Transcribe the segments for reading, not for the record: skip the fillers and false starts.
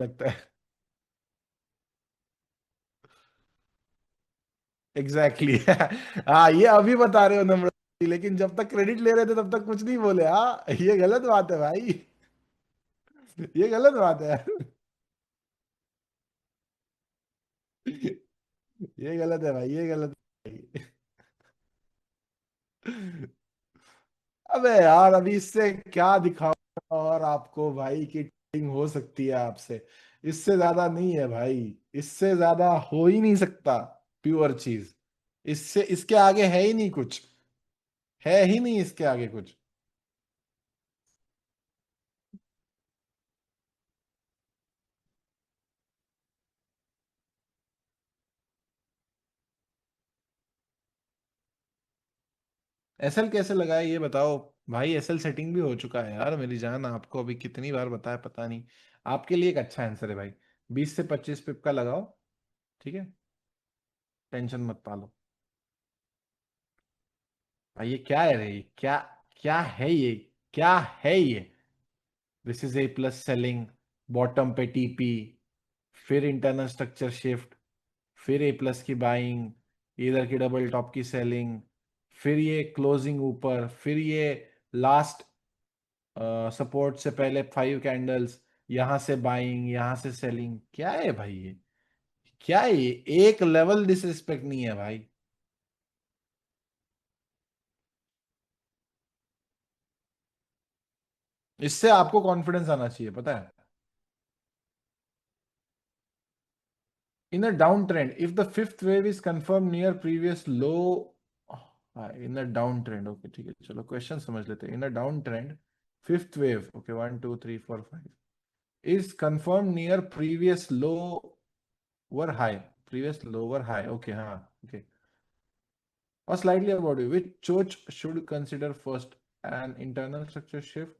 लगता है। Exactly exactly. हाँ, ये अभी बता रहे हो नम्रता जी, लेकिन जब तक क्रेडिट ले रहे थे तब तक कुछ नहीं बोले। हाँ, ये गलत बात है भाई। ये गलत बात है यार। ये गलत है भाई, ये गलत है भाई। अबे यार, अभी इससे क्या दिखाओ और आपको भाई की टीचिंग हो सकती है आपसे। इससे ज्यादा नहीं है भाई। इससे ज्यादा हो ही नहीं सकता। प्योर चीज। इससे इसके आगे है ही नहीं कुछ। है ही नहीं इसके आगे कुछ। एसएल कैसे लगाए ये बताओ। भाई एसएल सेटिंग भी हो चुका है यार, मेरी जान, आपको अभी कितनी बार बताया पता नहीं। आपके लिए एक अच्छा आंसर है भाई। 20 से 25 पिप का लगाओ। ठीक है। टेंशन मत पालो। भाई ये क्या है रे, क्या? क्या है ये? क्या है ये? This is a plus selling. Bottom पे टीपी। फिर इंटरनल स्ट्रक्चर शिफ्ट। फिर ए प्लस की बाइंग। इधर की डबल टॉप की सेलिंग। फिर ये क्लोजिंग ऊपर, फिर ये लास्ट सपोर्ट से पहले 5 कैंडल्स। यहां से बाइंग, यहां से सेलिंग। क्या है भाई ये? क्या है ये? एक लेवल डिसरिस्पेक्ट नहीं है भाई। इससे आपको कॉन्फिडेंस आना चाहिए, पता है। In a downtrend, if the fifth wave is confirmed near previous low, in a downtrend, okay, ठीक है, चलो क्वेश्चन समझ लेते हैं। In a downtrend, fifth wave, okay, 1 2 3 4 5, is confirmed near previous lower high, previous lower high, okay, हाँ, okay, or slightly above it, which Choch should consider first, an internal structure shift?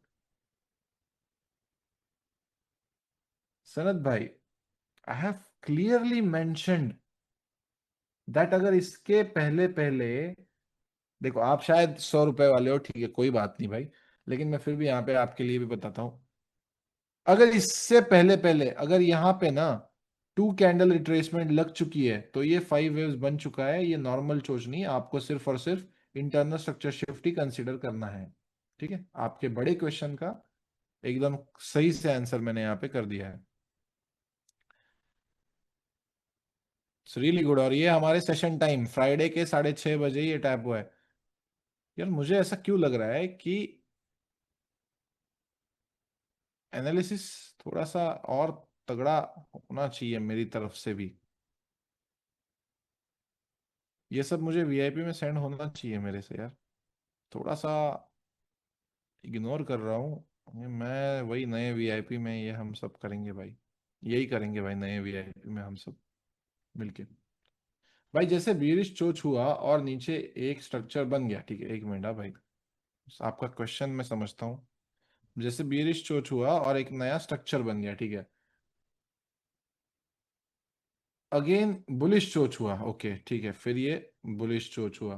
Sanat भाई, I have clearly mentioned that अगर इसके पहले पहले, देखो आप शायद 100 रुपए वाले हो, ठीक है, कोई बात नहीं भाई। लेकिन मैं फिर भी यहाँ पे आपके लिए भी बताता हूँ। अगर इससे पहले पहले अगर यहाँ पे ना 2 कैंडल रिट्रेसमेंट लग चुकी है, तो ये 5 वेव्स बन चुका है। ये नॉर्मल चोज नहीं, आपको सिर्फ और सिर्फ इंटरनल स्ट्रक्चर शिफ्ट ही कंसिडर करना है। ठीक है, आपके बड़े क्वेश्चन का एकदम सही से आंसर मैंने यहाँ पे कर दिया है। Really good. और ये हमारे सेशन टाइम फ्राइडे के 6:30 बजे ये टैप हुआ है। यार मुझे ऐसा क्यों लग रहा है कि एनालिसिस थोड़ा सा और तगड़ा होना चाहिए मेरी तरफ से भी। ये सब मुझे वीआईपी में सेंड होना चाहिए मेरे से यार। थोड़ा सा इग्नोर कर रहा हूँ। मैं वही नए वीआईपी में ये हम सब करेंगे भाई। यही करेंगे भाई नए वीआईपी में हम सब मिलके। भाई जैसे बीरिश चोच हुआ और नीचे एक स्ट्रक्चर बन गया, ठीक है, एक मिनट भाई। आपका क्वेश्चन मैं समझता हूँ। जैसे बीरिश चोच हुआ और एक नया स्ट्रक्चर बन गया, ठीक है। अगेन बुलिश चोच हुआ, ओके ठीक है, फिर ये बुलिश चोच हुआ।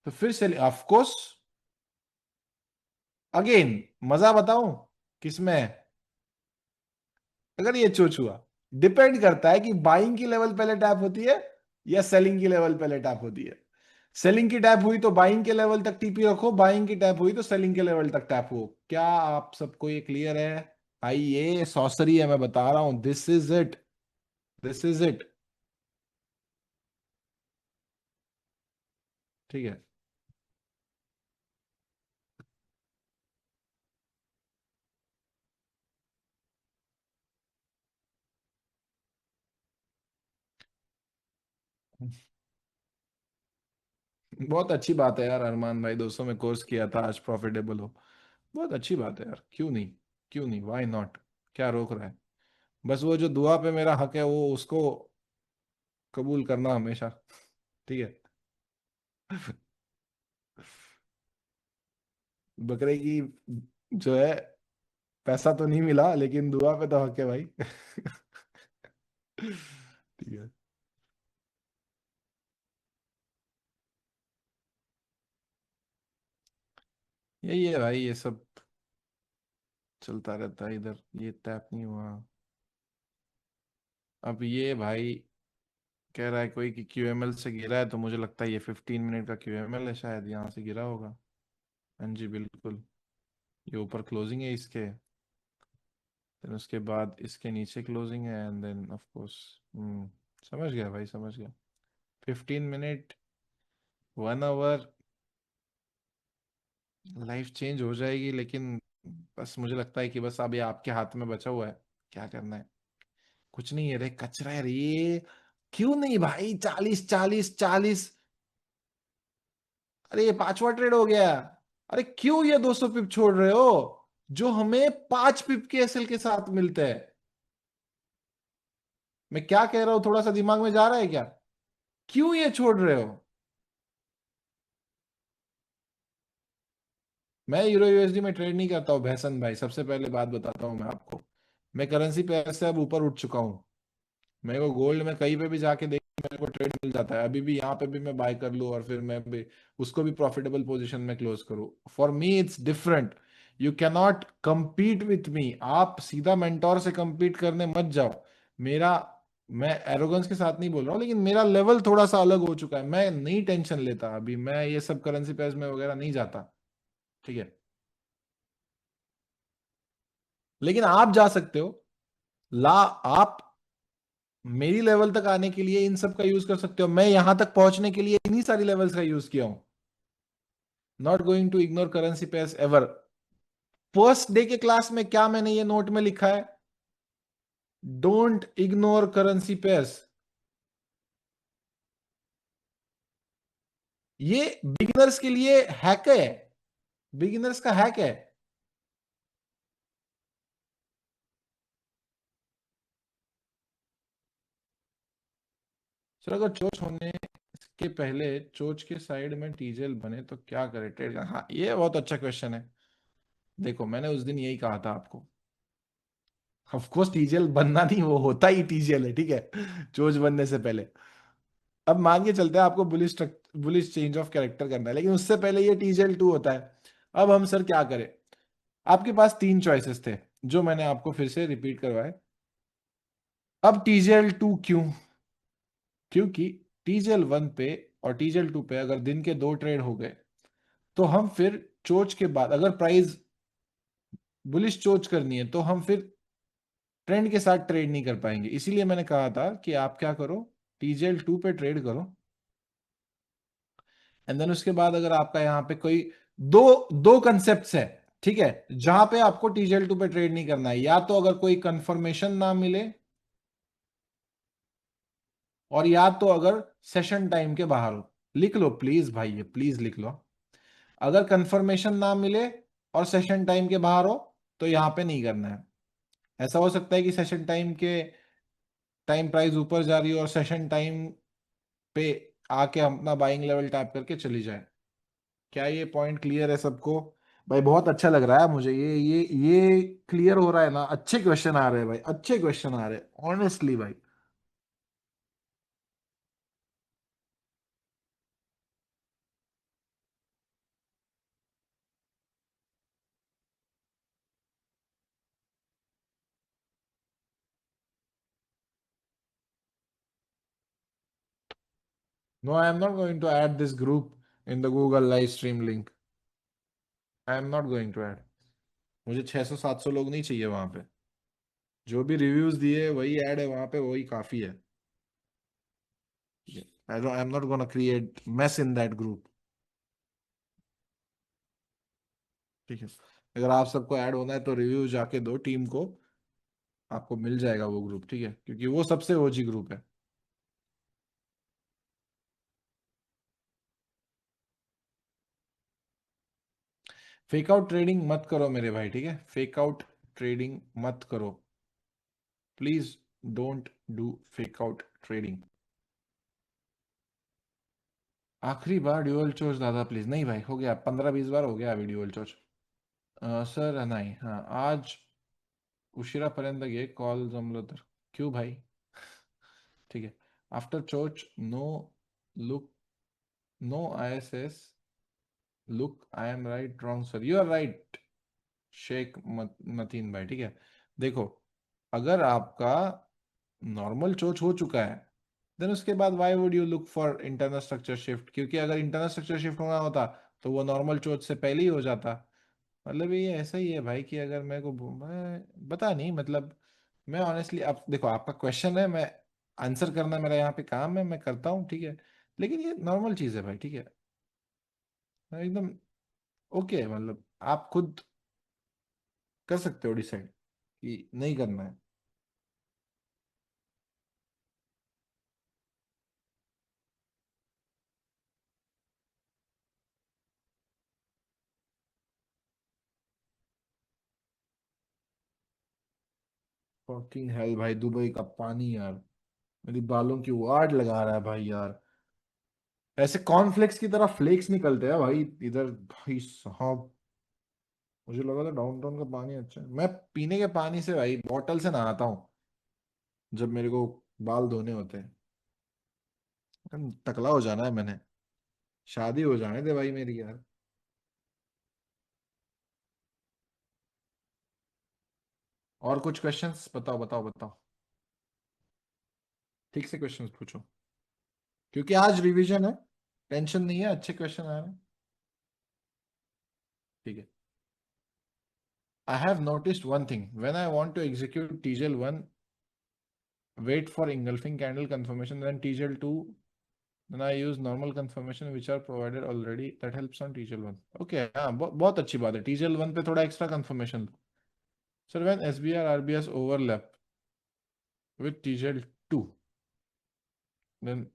तो फिर से ऑफ कोर्स अगेन, मजा बताऊं किसमें है? अगर ये चोच हुआ, डिपेंड करता है कि बाइंग की लेवल पहले टैप होती है या सेलिंग की लेवल पहले टैप होती है। सेलिंग की टैप हुई तो बाइंग के लेवल तक टीपी रखो, बाइंग की टैप हुई तो सेलिंग के लेवल तक टैप हो। क्या आप सबको ये क्लियर है? भाई ये सॉसरी है, मैं बता रहा हूं, this is it. This is it. ठीक है। बहुत अच्छी बात है यार अरमान भाई, 200 में कोर्स किया था, आज प्रॉफिटेबल हो। बहुत अच्छी बात है यार, क्यों नहीं? क्यों नहीं, वाई नॉट? क्या रोक रहा है? बस वो जो दुआ पे मेरा हक है वो उसको कबूल करना हमेशा। ठीक है। बकरे की जो है, पैसा तो नहीं मिला लेकिन दुआ पे तो हक है भाई। ठीक है। यही है भाई ये सब। चलता रहता है इधर, ये टैप नहीं हुआ। अब ये भाई कह रहा है कोई कि क्यूएमएल से गिरा है, तो मुझे लगता है ये 15 मिनट का क्यूएमएल है, शायद यहाँ से गिरा होगा। हाँ जी बिल्कुल। ये ऊपर क्लोजिंग है इसके, देन उसके बाद इसके नीचे क्लोजिंग है, एंड देन ऑफ कोर्स। समझ गया भाई, समझ गया। 15 मिनट, 1 आवर, लाइफ चेंज हो जाएगी, लेकिन बस मुझे लगता है कि बस अब ये आपके हाथ में बचा हुआ है, क्या करना है। कुछ नहीं है रे, कचरा है रे ये। क्यों नहीं भाई, 40 40 40। अरे ये पांचवा ट्रेड हो गया। अरे क्यों ये 200 पिप छोड़ रहे हो, जो हमें 5 पिप के एसएल के साथ मिलते हैं। मैं क्या कह रहा हूं, थोड़ा सा दिमाग में जा रहा है क्या? क्यों ये छोड़ रहे हो? मैं यूरो यूएसडी में ट्रेड नहीं करता हूँ भैसन भाई, सबसे पहले बात बताता हूँ मैं आपको। मैं करेंसी पेयर से अब ऊपर उठ चुका हूँ। मेरे को गोल्ड में कहीं पे भी जाके देख, मेरे को ट्रेड मिल जाता है। अभी भी यहाँ पे भी मैं बाय कर लूँ और फिर मैं भी उसको भी प्रॉफिटेबल पोजीशन में क्लोज करूँ। For me it's different. You cannot compete with me. आप सीधा मेंटोर से compete करने मत जाओ। मेरा, मैं एरोगेंस के साथ नहीं बोल रहा हूँ, लेकिन मेरा लेवल थोड़ा सा अलग हो चुका है। मैं नहीं टेंशन लेता अभी, मैं ये सब करेंसी पेयर्स में वगैरह नहीं जाता। ठीक है, लेकिन आप जा सकते हो। ला, आप मेरी लेवल तक आने के लिए इन सब का यूज कर सकते हो। मैं यहां तक पहुंचने के लिए इन्हीं सारी लेवल्स का यूज किया हूं। Not going to ignore currency pairs ever. First day के क्लास में क्या मैंने ये नोट में लिखा है? Don't ignore currency pairs. ये बिगिनर्स के लिए हैक है, बिगिनर्स का हैक है। सर अगर चोच होने के पहले चोच के साइड में टीजेल बने तो क्या करे ट्रेड का? हाँ ये बहुत अच्छा क्वेश्चन है। देखो मैंने उस दिन यही कहा था आपको। ऑफ कोर्स टीजेल बनना नहीं, वो होता ही टीजेल है, ठीक है, चोच बनने से पहले। अब मान के चलते हैं आपको bullish bullish change of character करना है, लेकिन उससे पहले ये टीजेल 2 होता है। अब हम सर क्या करें? आपके पास 3 चॉइसेस थे, जो मैंने आपको फिर से रिपीट करवाए। अब टीजेल 2 क्यों? क्योंकि टीजेल 1 पे और टीजेल 2 पे अगर दिन के 2 ट्रेड हो गए, तो हम फिर चोच के बाद अगर प्राइस बुलिश चोच करनी है, तो हम फिर ट्रेंड के साथ ट्रेड नहीं कर पाएंगे। इसीलिए मैंने कहा था कि आप क्या करो, टीजेल 2 पे ट्रेड करो। एंड देन उसके बाद अगर आपका यहाँ पे कोई दो दो कंसेप्ट है, ठीक है, जहां पे आपको टीजेल 2 पे ट्रेड नहीं करना है, या तो अगर कोई कंफर्मेशन ना मिले, और या तो अगर सेशन टाइम के बाहर हो। लिख लो प्लीज भाई, ये प्लीज लिख लो। अगर कंफर्मेशन ना मिले और सेशन टाइम के बाहर हो, तो यहां पे नहीं करना है। ऐसा हो सकता है कि सेशन टाइम के टाइम प्राइस ऊपर जा रही हो और सेशन टाइम पे आके अपना बाइंग लेवल टैप करके चली जाए। क्या ये पॉइंट क्लियर है सबको? भाई बहुत अच्छा लग रहा है मुझे, ये क्लियर हो रहा है ना? अच्छे क्वेश्चन आ रहे हैं भाई, अच्छे क्वेश्चन आ रहे हैं ऑनेस्टली भाई। No I am not going to add this group in the Google live stream link. I am not going to add. मुझे 600 700 लोग नहीं चाहिए वहां पे। जो भी रिव्यूज दिए वही ऐड है वहां पे, वही काफी है। I am not gonna create mess in that group. ठीक है, अगर आप सबको ऐड होना है तो रिव्यू जाके दो टीम को, आपको मिल जाएगा वो ग्रुप, ठीक है, क्योंकि वो सबसे ओजी ग्रुप है। फेक आउट ट्रेडिंग मत करो मेरे भाई, ठीक है, फेक आउट ट्रेडिंग मत करो। Please don't do fake out trading. आखिरी बार ड्यूअल चोच दादा प्लीज। नहीं भाई, हो गया 15 20 बार हो गया अभी ड्यूअल चोच। सर नाही, हाँ आज उशिरापर्यंत घे कॉल जमलो तर। क्यों भाई? ठीक है, after choch no look, no ISS look, I am right wrong sir? You are right. Shaikh Mateen भाई, ठीक है। देखो, अगर आपका नॉर्मल चोच हो चुका है, देन उसके बाद why would you look for internal structure shift? क्योंकि अगर इंटरनल स्ट्रक्चर शिफ्ट होना होता तो वो नॉर्मल चोच से पहले ही हो जाता। मतलब ये ऐसा ही है भाई कि अगर मेरे को मैं पता नहीं, मतलब मैं ऑनेस्टली, अब देखो आपका क्वेश्चन है, मैं आंसर करना मेरा यहाँ पे काम है, मैं करता हूँ, ठीक है। लेकिन ये नॉर्मल चीज़ है भाई, ठीक है। मैं एकदम ओके, मतलब आप खुद कर सकते हो डिसाइड कि नहीं करना है। फकिंग हेल भाई, दुबई का पानी यार मेरी बालों की वाट लगा रहा है भाई यार। ऐसे कॉर्नफ्लेक्स की तरह फ्लेक्स निकलते हैं भाई इधर, भाई साहब। मुझे लगा था डाउनटाउन का पानी अच्छा है। मैं पीने के पानी से भाई बॉटल से नहाता हूँ जब मेरे को बाल धोने होते हैं। टकला हो जाना है मैंने, शादी हो जाने दे भाई मेरी यार। और कुछ क्वेश्चंस बताओ बताओ बताओ। ठीक से क्वेश्चंस पूछो, क्योंकि आज रिवीजन है। टेंशन नहीं है, अच्छे क्वेश्चन आ रहे हैं। ठीक है। I have noticed one thing. When I want to execute TGL1, wait for engulfing candle confirmation, then TGL2, then I use normal confirmation which are provided already. That helps on TGL1. Okay, हाँ, बहुत अच्छी बात है। TGL1 पे थोड़ा extra confirmation low. Sir, when SBR RBS overlap with TGL2, then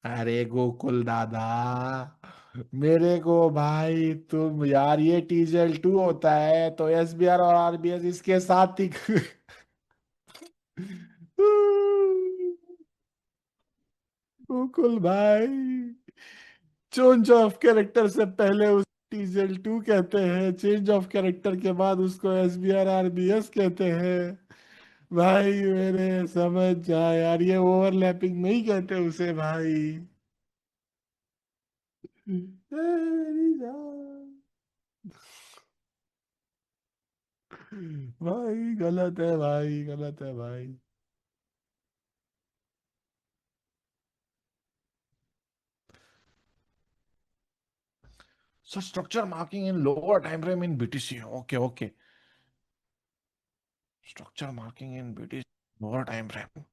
अरे गोकुल दादा, मेरे को भाई तुम यार, ये TGL2 होता है तो SBR और RBS इसके साथ ही गोकुल भाई, चेंज ऑफ कैरेक्टर से पहले उस TGL2 कहते हैं, चेंज ऑफ कैरेक्टर के बाद उसको SBR RBS कहते हैं। भाई मेरे समझ जा यार, ये ओवरलैपिंग नहीं कहते उसे भाई। मेरी जान। भाई गलत है भाई, गलत है भाई। So structure marking in lower time frame in BTC. Okay, okay. Structure marking in BTC lower time frame.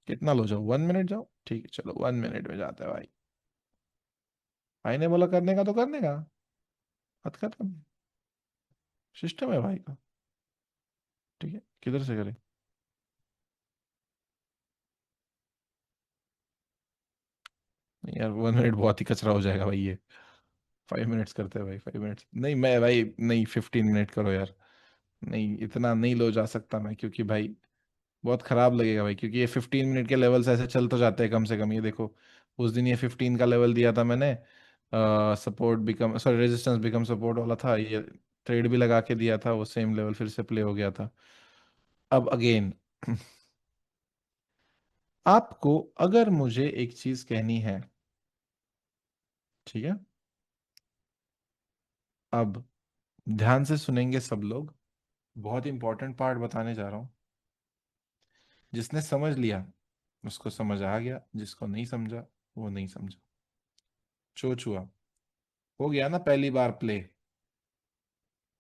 कितना लो जाओ, 1 मिनट जाओ, ठीक है चलो 1 मिनट में जाता है भाई। भाई ने बोला करने का तो करने का, हद खत्म। सिस्टम है भाई का। ठीक है, किधर से करें? नहीं यार, 1 मिनट बहुत ही कचरा हो जाएगा भाई ये। 5 मिनट्स करते हैं भाई, 5 मिनट्स नहीं, मैं भाई नहीं, 15 मिनट करो यार। नहीं, इतना नहीं लो जा सकता मैं, क्योंकि भाई बहुत खराब लगेगा भाई, क्योंकि ये 15 मिनट के लेवल से ऐसे चल तो जाते हैं कम से कम। ये देखो, उस दिन ये 15 का लेवल दिया था मैंने, support become sorry resistance become support वाला था ये। ट्रेड भी लगा के दिया था, वो सेम लेवल फिर से प्ले हो गया था। अब अगेन आपको अगर मुझे एक चीज कहनी है, ठीक है, अब ध्यान से सुनेंगे सब लोग। बहुत इंपॉर्टेंट पार्ट बताने जा रहा हूं। जिसने समझ लिया उसको समझ आ गया, जिसको नहीं समझा वो नहीं समझा। सोच हुआ, हो गया ना पहली बार प्ले,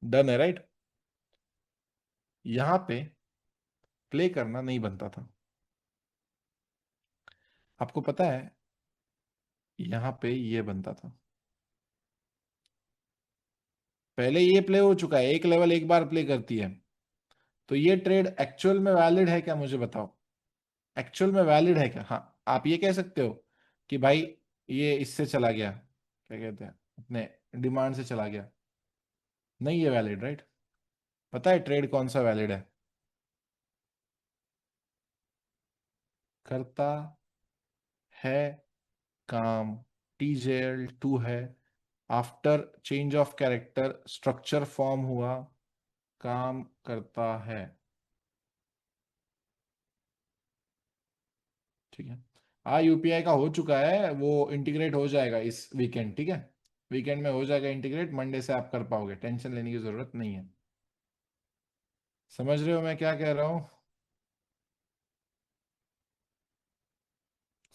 डन है राइट। यहाँ पे प्ले करना नहीं बनता था, आपको पता है। यहाँ पे ये बनता था। पहले ये प्ले हो चुका है, एक लेवल एक बार प्ले करती है। तो ये ट्रेड एक्चुअल में वैलिड है क्या, मुझे बताओ। एक्चुअल में वैलिड है क्या? हाँ, आप ये कह सकते हो कि भाई ये इससे चला गया, क्या कहते हैं, अपने डिमांड से चला गया। नहीं, ये वैलिड राइट। पता है ट्रेड कौन सा वैलिड है? करता है काम, TJL2 है। After change of character structure form हुआ, काम करता है। ठीक है। हाँ, यूपीआई का हो चुका है, वो इंटीग्रेट हो जाएगा इस वीकेंड, ठीक है। वीकेंड में हो जाएगा इंटीग्रेट, मंडे से आप कर पाओगे, टेंशन लेने की जरूरत नहीं है। समझ रहे हो मैं क्या कह रहा हूँ?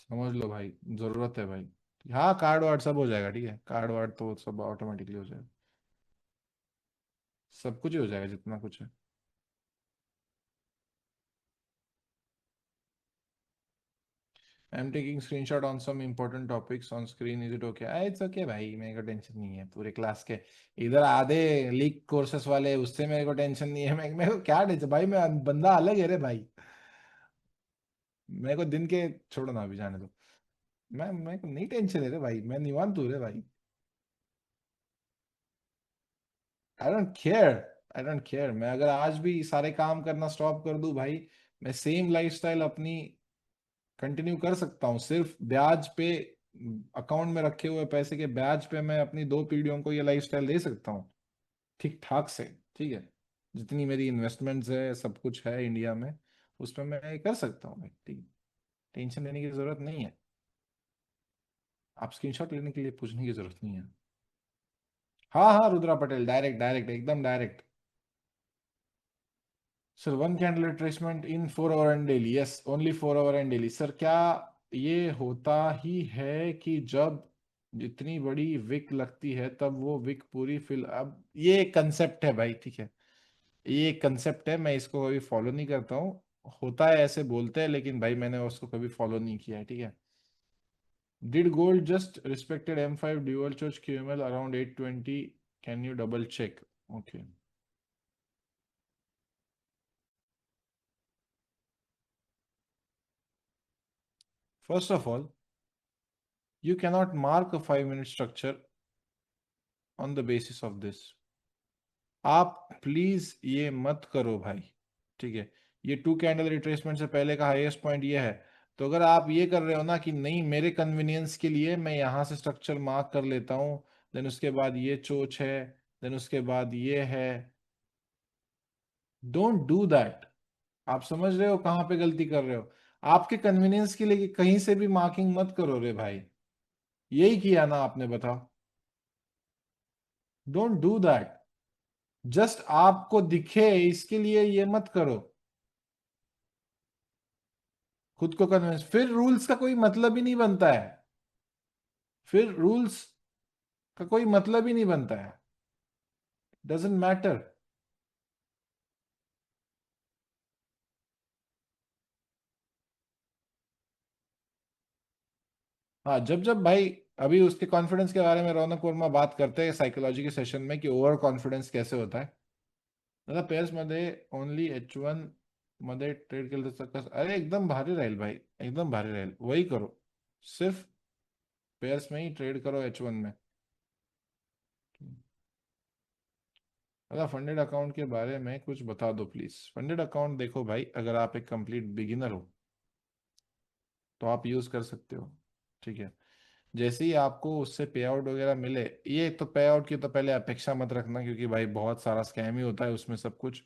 समझ लो भाई, जरूरत है भाई। हाँ, कार्ड वार्ड सब हो जाएगा, ठीक है, कार्ड वार्ड तो सब ऑटोमेटिकली हो जाएगा। सब कुछ ही हो जाएगा जितना कुछ है। I am taking screenshot on some important topics on screen, is it okay? It's okay भाई, मेरे को टेंशन नहीं है पूरे क्लास के। इधर आधे लीक कोर्सेस वाले, उससे मेरे को टेंशन नहीं है। मैं मेरे को क्या टेंशन भाई, मैं बंदा अलग है रे भाई। मेरे को दिन के छोड़ो ना, अभी जाने दो। मैं मेरे को नहीं टेंशन है रे भाई, मैं निवांत हूँ रे भाई। I don't care. I don't care, मैं अगर आज भी सारे काम करना स्टॉप कर दूं भाई, मैं सेम लाइफस्टाइल अपनी कंटिन्यू कर सकता हूँ। सिर्फ ब्याज पे, अकाउंट में रखे हुए पैसे के ब्याज पे मैं अपनी 2 पीढ़ियों को ये लाइफस्टाइल दे सकता हूँ, ठीक ठाक से। ठीक है, जितनी मेरी इन्वेस्टमेंट्स है, सब कुछ है इंडिया में, उस पर मैं कर सकता हूँ भाई, ठीक है। टेंशन लेने की जरूरत नहीं है। आप स्क्रीनशॉट लेने के लिए पूछने की जरूरत नहीं है। हाँ हाँ, रुद्रा पटेल, डायरेक्ट डायरेक्ट, एकदम direct. Sir, 1 candle retracement in 4 our and daily, yes only 4 our and daily. Sir, क्या ये होता ही है कि जब जितनी बड़ी विक लगती है तब वो विक पूरी फिल, अब ये एक कंसेप्ट है भाई, ठीक है। ये एक कंसेप्ट है, मैं इसको कभी फॉलो नहीं करता हूँ। होता है ऐसे बोलते हैं, लेकिन भाई मैंने उसको कभी फॉलो नहीं किया है, ठीक है। Did gold just respected M5 dual choch QML around 820, can you double check? Okay. First of all, you cannot mark a 5 minute structure on the basis of this। आप प्लीज ये मत करो भाई, ठीक है। ये 2 कैंडल रिट्रेसमेंट से पहले का हाईएस्ट पॉइंट ये है। तो अगर आप ये कर रहे हो ना कि नहीं, मेरे कन्वीनियंस के लिए मैं यहाँ से स्ट्रक्चर मार्क कर लेता हूँ, देन उसके बाद ये चोच है, देन उसके बाद ये है, डोंट डू दैट। आप समझ रहे हो कहाँ पे गलती कर रहे हो? आपके कन्वीनियंस के लिए कि कहीं से भी मार्किंग मत करो रे भाई। यही किया ना आपने, बताओ। Don't do that. जस्ट आपको दिखे इसके लिए ये मत करो। खुद को कन्विंस, फिर रूल्स का कोई मतलब ही नहीं बनता है। फिर रूल्स का कोई मतलब ही नहीं बनता है। Doesn't matter. हाँ, जब जब भाई, अभी उसके कॉन्फिडेंस के बारे में रौनक वर्मा बात करते हैं सायकोलॉजी के सेशन में कि ओव्हर कॉन्फिडन्स कैसे होता है। दादा, पेयर्स मध्ये ओनली H1 मध्ये ट्रेड केलं तर अरे एकदम भारी राहील भाई, एकदम भारी राहील, वही करो। सिर्फ पेयर्स में ही ट्रेड करो, H1 में। अगर फंडेड अकाउंट के बारे में कुछ बता दो प्लीज। फंडेड अकाउंट देखो भाई, अगर आप एक कंप्लीट बिगिनर हो तो आप यूज कर सकते हो, ठीक है। जैसे ही आपको उससे पे आउट वगैरह मिले, ये तो पे आउट की तो पहले अपेक्षा मत रखना, क्योंकि भाई बहुत सारा स्कैम ही होता है उसमें सब कुछ।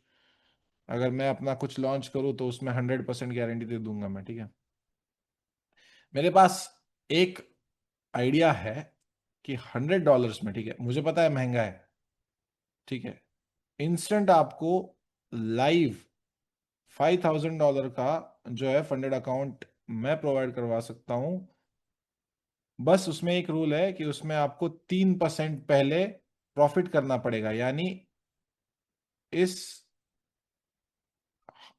अगर मैं अपना कुछ लॉन्च करूँ तो उसमें 100% गारंटी दे दूंगा मैं, ठीक है। मेरे पास एक आइडिया है कि $100 में, ठीक है, मुझे पता है महंगा है, ठीक है, इंस्टेंट आपको लाइव $5,000 का जो है फंडेड अकाउंट मैं प्रोवाइड करवा सकता हूं। बस उसमें एक रूल है कि उसमें आपको 3% पहले प्रॉफिट करना पड़ेगा, यानी इस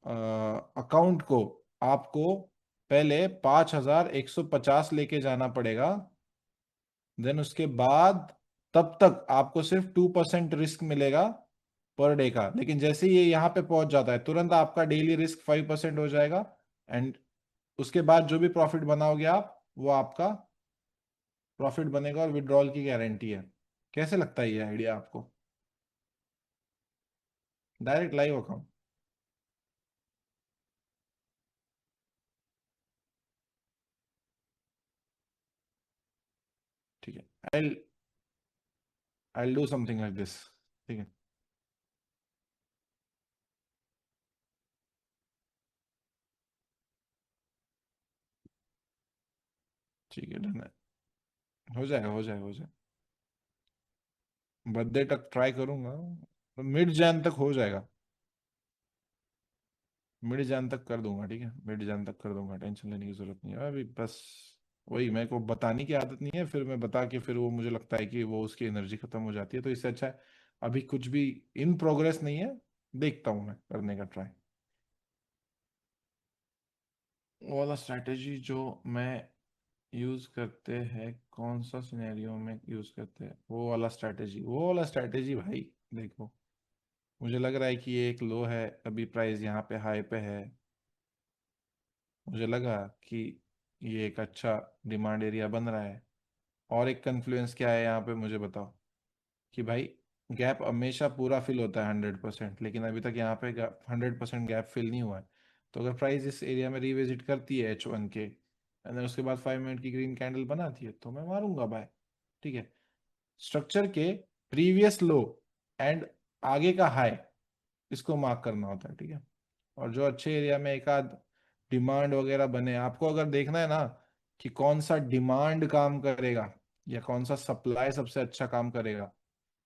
अकाउंट को आपको पहले 5,150 लेके जाना पड़ेगा। देन उसके बाद, तब तक आपको सिर्फ 2% रिस्क मिलेगा पर डे का। लेकिन जैसे ही ये यहाँ पे पहुंच जाता है, तुरंत आपका डेली रिस्क 5% हो जाएगा। एंड उसके बाद जो भी प्रॉफिट बनाओगे आप, वो आपका प्रॉफिट बनेगा और विड्रॉल की गारंटी है। कैसे लगता है ये आइडिया आपको? डायरेक्ट लाइव अकाउंट, ठीक है। I I do something like this, ठीक है। ठीक है, डन है। हो जाएगा, हो जाएगा, हो जाएगा। बर्थडे तक ट्राई करूंगा। मिड जैन तक हो जाएगा। मिड जैन तक कर दूंगा, ठीक है, मिड जैन तक कर दूंगा, टेंशन लेने की जरूरत नहीं है अभी बस। वही मेरे को बताने की आदत नहीं है, फिर मैं बता के फिर वो मुझे लगता है कि वो उसकी एनर्जी खत्म हो जाती है, तो इससे अच्छा है अभी कुछ भी इन प्रोग्रेस नहीं है। देखता हूँ मैं करने का ट्राई। वो वाला स्ट्रैटेजी जो मैं यूज करते हैं, कौन सा सिनेरियो में यूज करते हैं वो वाला स्ट्रैटेजी भाई। देखो, मुझे लग रहा है कि ये एक लो है, अभी प्राइस यहाँ पे हाई पे है। मुझे लगा कि ये एक अच्छा डिमांड एरिया बन रहा है। और एक कन्फ्लुएंस क्या है यहाँ पे मुझे बताओ, कि भाई गैप हमेशा पूरा फिल होता है 100%, लेकिन अभी तक यहाँ पे 100% गैप फिल नहीं हुआ है। तो अगर प्राइस इस एरिया में रिविजिट करती है H1 के, एंड उसके बाद 5 मिनट की ग्रीन कैंडल बनाती है, तो मैं मारूंगा बाय। ठीक है। स्ट्रक्चर के प्रीवियस लो एंड आगे का हाई, इसको मार्क करना होता है, ठीक है। और जो अच्छे एरिया में एक आध डिमांड वगैरह बने, आपको अगर देखना है ना कि कौन सा डिमांड काम करेगा या कौन सा सप्लाई सबसे अच्छा काम करेगा,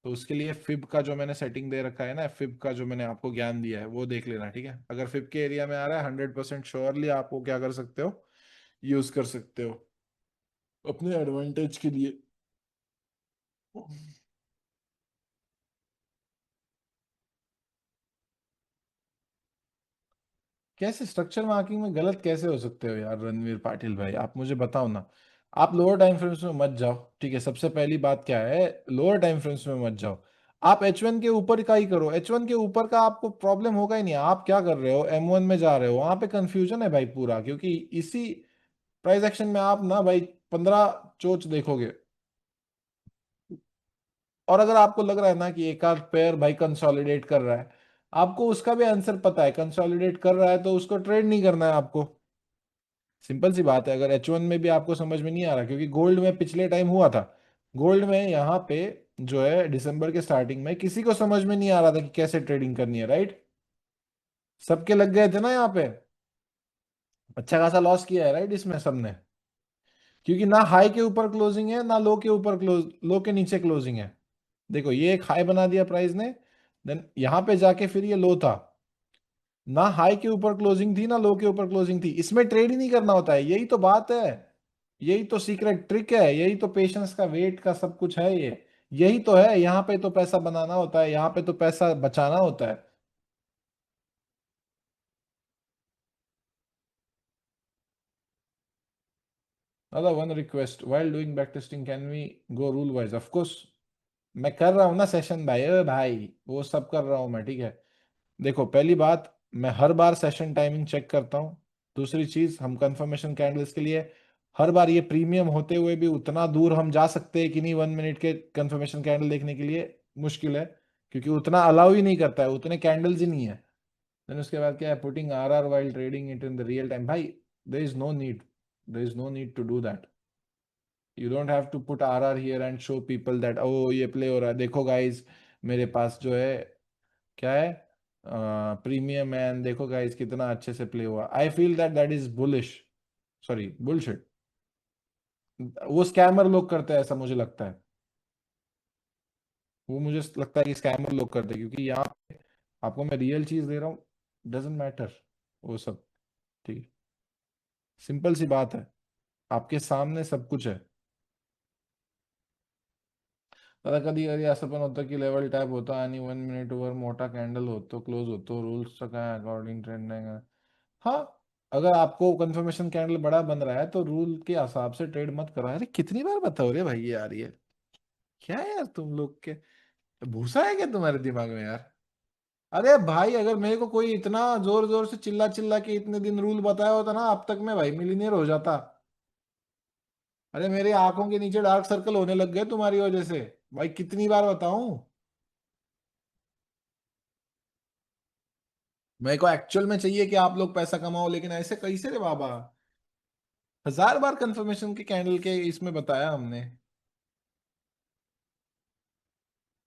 तो उसके लिए फिब का जो मैंने सेटिंग दे रखा है ना, फिब का जो मैंने आपको ज्ञान दिया है वो देख लेना, ठीक है। अगर फिब के एरिया में आ रहा है 100% श्योरली आपको क्या कर सकते हो, यूज कर सकते हो अपने एडवांटेज के लिए। कैसे स्ट्रक्चर मार्किंग में गलत कैसे हो सकते हो यार रणवीर पाटिल भाई, आप मुझे बताओ ना। आप लोअर टाइम फ्रेम्स में मत जाओ, ठीक है। सबसे पहली बात क्या है, लोअर टाइम फ्रेम्स में मत जाओ। आप H1 के ऊपर का ही करो, H1 के ऊपर का आपको प्रॉब्लम होगा ही नहीं। आप क्या कर रहे हो, M1 में जा रहे हो, वहां पे कंफ्यूजन है भाई पूरा, क्योंकि इसी प्राइस एक्शन में आप ना भाई 15 चोच देखोगे। और अगर आपको लग रहा है ना कि एक आध पेयर भाई कंसोलिडेट कर रहा है, आपको उसका भी आंसर पता है, कंसोलिडेट कर रहा है तो उसको ट्रेड नहीं करना है आपको। सिंपल सी बात है। अगर H1 में भी आपको समझ में नहीं आ रहा, क्योंकि गोल्ड में पिछले टाइम हुआ था, गोल्ड में यहाँ पे जो है दिसंबर के स्टार्टिंग में किसी को समझ में नहीं आ रहा था कि कैसे ट्रेडिंग करनी है, राइट। सबके लग गए थे ना यहाँ पे, अच्छा खासा लॉस किया है राइट इसमें सबने, क्योंकि ना हाई के ऊपर क्लोजिंग है ना लो के ऊपर क्लोज, लो के नीचे क्लोजिंग है। देखो ये एक हाई बना दिया प्राइस ने, देन यहाँ पे जाके फिर ये लो था, ना हाई के ऊपर क्लोजिंग थी ना लो के ऊपर क्लोजिंग थी। इसमें ट्रेड ही नहीं करना होता है, यही तो बात है। यही तो सीक्रेट ट्रिक है, यही तो पेशेंस का वेट का सब कुछ है ये। यही तो है, यहाँ पे तो पैसा बनाना होता है, यहाँ पे तो पैसा बचाना होता है। अगर one request, while doing back testing can we go rule wise, of course. मैं कर रहा हूँ ना सेशन भाई, ओ भाई वो सब कर रहा हूँ मैं, ठीक है। देखो पहली बात, मैं हर बार सेशन टाइमिंग चेक करता हूँ। दूसरी चीज, हम कंफर्मेशन कैंडल्स के लिए हर बार, ये प्रीमियम होते हुए भी उतना दूर हम जा सकते हैं कि नहीं 1 मिनट के कंफर्मेशन कैंडल देखने के लिए, मुश्किल है। क्योंकि उतना अलाउ ही नहीं करता है, उतने कैंडल्स ही नहीं है। देन उसके बाद क्या है, putting RR while trading it in the real time, भाई there is no need, there is no need to do that. You don't have to put RR here and show people that oh ये play हो रहा है, देखो guys मेरे पास जो है क्या है, प्रीमियम एंड देखो गाइस कितना अच्छे से प्ले हुआ। I feel that that is bullish, sorry bullshit. वो स्कैमर लोग करते हैं ऐसा मुझे लगता है। वो मुझे लगता है कि स्कैमर लोग करते हैं, क्योंकि यहाँ पे आपको मैं रियल चीज दे रहा हूँ, डजेंट मैटर वो सब, ठीक है। सिंपल सी बात है, आपके सामने सब कुछ है। आता कधी कधी असं पण होतं की लेवल टॅप होतं आणि 1 मिनिट वर मोठा कॅन्डल होतो, क्लोज होतो, रूल्सचं काय अकॉर्डिंग ट्रेंड नाही का? हाँ, अगर आपको कंफर्मेशन कैंडल बड़ा बन रहा है तो रूल के हिसाब से ट्रेड मत करो। अरे कितनी बार बताओ रे भाई यार, ये क्या है यार तुम लोग के, भूसा है क्या तुम्हारे दिमाग में यार। अरे भाई अगर मेरे को कोई इतना जोर जोर से चिल्ला चिल्ला के इतने दिन रूल बताया होता ना, अब तक मैं भाई मिलीनियर हो जाता। अरे मेरे आंखों के नीचे डार्क सर्कल होने लग गए तुम्हारी वजह से। भाई कितनी बार बताऊं। मेरे को एक्चुअल में चाहिए कि आप लोग पैसा कमाओ, लेकिन ऐसे कैसे रे बाबा। 1000 बार कंफर्मेशन के कैंडल के इसमें बताया हमने।